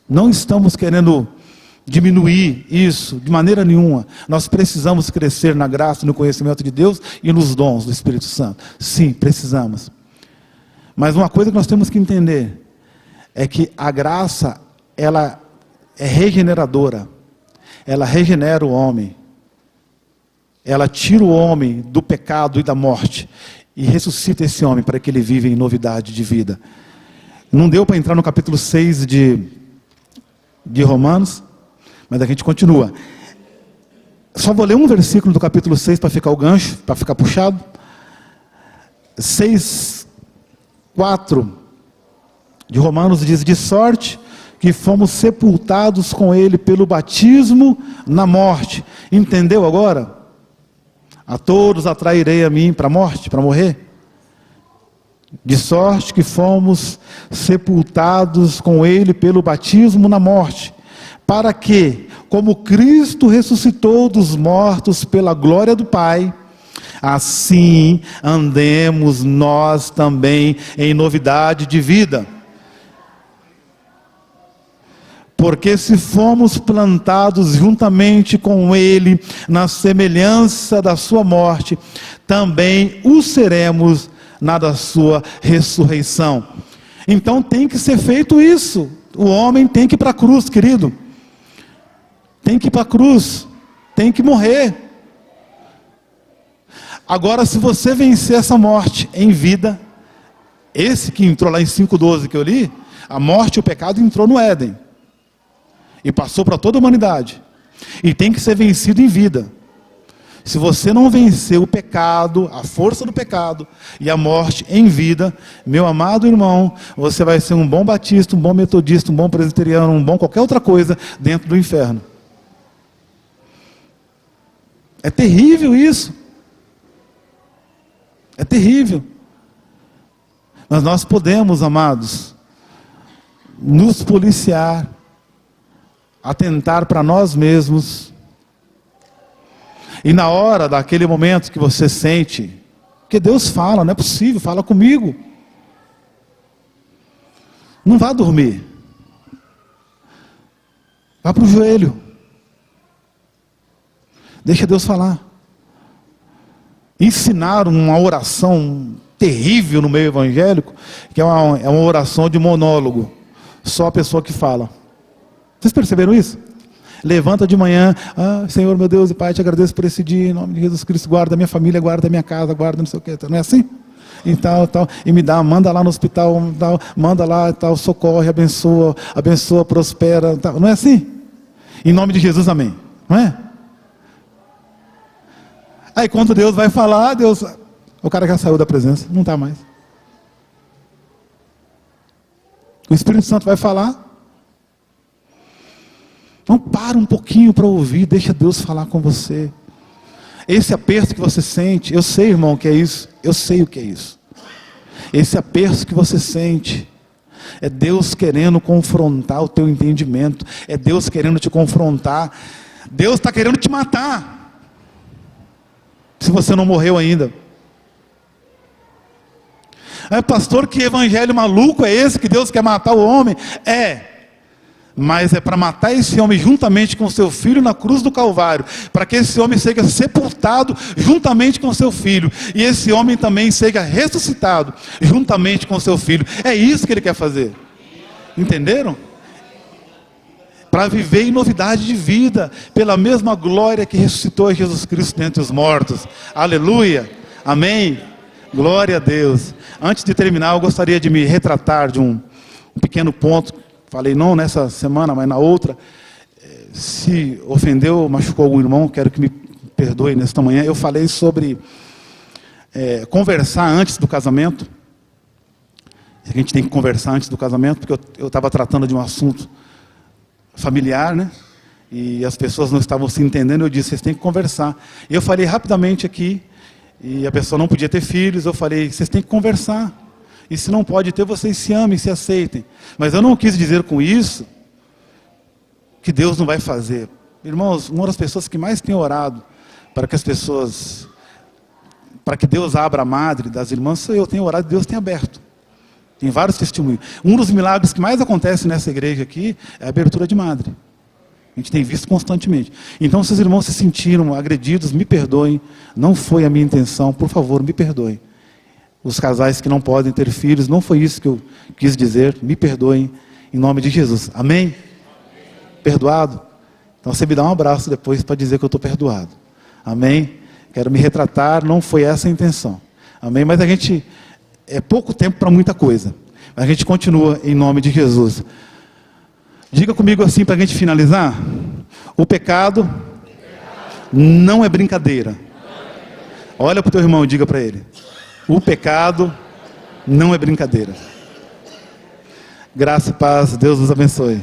Não estamos querendo diminuir isso de maneira nenhuma. Nós precisamos crescer na graça, no conhecimento de Deus e nos dons do Espírito Santo. Sim, precisamos. Mas uma coisa que nós temos que entender é que a graça, ela é regeneradora. Ela regenera o homem. Ela tira o homem do pecado e da morte e ressuscita esse homem para que ele viva em novidade de vida. Não deu para entrar no capítulo 6 de Romanos, mas a gente continua. Só vou ler um versículo do capítulo 6 para ficar o gancho, para ficar puxado. 6:4 de Romanos diz: de sorte que fomos sepultados com ele pelo batismo na morte. Entendeu agora? A todos atrairei a mim para a morte, para morrer. De sorte que fomos sepultados com ele pelo batismo na morte, para que, como Cristo ressuscitou dos mortos pela glória do Pai, assim andemos nós também em novidade de vida. Porque se fomos plantados juntamente com ele na semelhança da sua morte, também o seremos na da sua ressurreição. Então tem que ser feito isso. O homem tem que ir para a cruz, querido. Tem que ir para a cruz. Tem que morrer. Agora, se você vencer essa morte em vida, esse que entrou lá em 5:12 que eu li, a morte e o pecado entrou no Éden. E passou para toda a humanidade. E tem que ser vencido em vida. Se você não vencer o pecado, a força do pecado e a morte em vida, meu amado irmão, você vai ser um bom batista, um bom metodista, um bom presbiteriano, um bom qualquer outra coisa dentro do inferno. É terrível isso. É terrível. Mas nós podemos, amados, nos policiar, atentar para nós mesmos. E na hora daquele momento que você sente, que Deus fala, não é possível, fala comigo. Não vá dormir. Vá para o joelho. Deixa Deus falar. Ensinaram uma oração terrível no meio evangélico, que é uma oração de monólogo. Só a pessoa que fala. Vocês perceberam isso? Levanta de manhã, Senhor meu Deus e Pai, te agradeço por esse dia, em nome de Jesus Cristo, guarda a minha família, guarda a minha casa, guarda não sei o que, não é assim? E tal, e me dá, manda lá no hospital, manda lá, tal, socorre, abençoa, prospera, tal, não é assim? Em nome de Jesus, amém, não é? Aí quando Deus vai falar, o cara já saiu da presença, não está mais. O Espírito Santo vai falar. Então para um pouquinho para ouvir, deixa Deus falar com você. Esse aperto que você sente, eu sei, irmão, que é isso, eu sei o que é isso. Esse aperto que você sente, é Deus querendo confrontar o teu entendimento, é Deus querendo te confrontar, Deus está querendo te matar, se você não morreu ainda. Pastor, que evangelho maluco é esse, que Deus quer matar o homem? Mas é para matar esse homem juntamente com seu filho na cruz do Calvário, para que esse homem seja sepultado juntamente com seu filho, e esse homem também seja ressuscitado juntamente com seu filho. É isso que ele quer fazer. Entenderam? Para viver em novidade de vida, pela mesma glória que ressuscitou Jesus Cristo dentre os mortos. Aleluia, amém, glória a Deus. Antes de terminar, eu gostaria de me retratar de um pequeno ponto. Falei não nessa semana, mas na outra. Se ofendeu, machucou algum irmão, quero que me perdoe nesta manhã. Eu falei sobre conversar antes do casamento. A gente tem que conversar antes do casamento, porque eu estava tratando de um assunto familiar, né? E as pessoas não estavam se entendendo. Eu disse, vocês têm que conversar. E eu falei rapidamente aqui, e a pessoa não podia ter filhos. Eu falei, vocês têm que conversar. E se não pode ter, vocês se amem, se aceitem. Mas eu não quis dizer com isso que Deus não vai fazer. Irmãos, uma das pessoas que mais tem orado para que as pessoas, para que Deus abra a madre das irmãs, sou eu. Tenho orado e Deus tem aberto. Tem vários testemunhos. Um dos milagres que mais acontece nessa igreja aqui é a abertura de madre. A gente tem visto constantemente. Então, se os irmãos se sentiram agredidos, me perdoem. Não foi a minha intenção, por favor, me perdoem. os casais que não podem ter filhos. Não foi isso que eu quis dizer. Me perdoem, em nome de Jesus. Amém? Amém. Perdoado? Então você me dá um abraço depois para dizer que eu estou perdoado. Amém? Quero me retratar, não foi essa a intenção. Amém? Mas a gente, é pouco tempo para muita coisa. A gente continua em nome de Jesus. Diga comigo assim para a gente finalizar. O pecado não é brincadeira. Olha para o teu irmão e diga para ele. O pecado não é brincadeira. Graça e paz, Deus nos abençoe.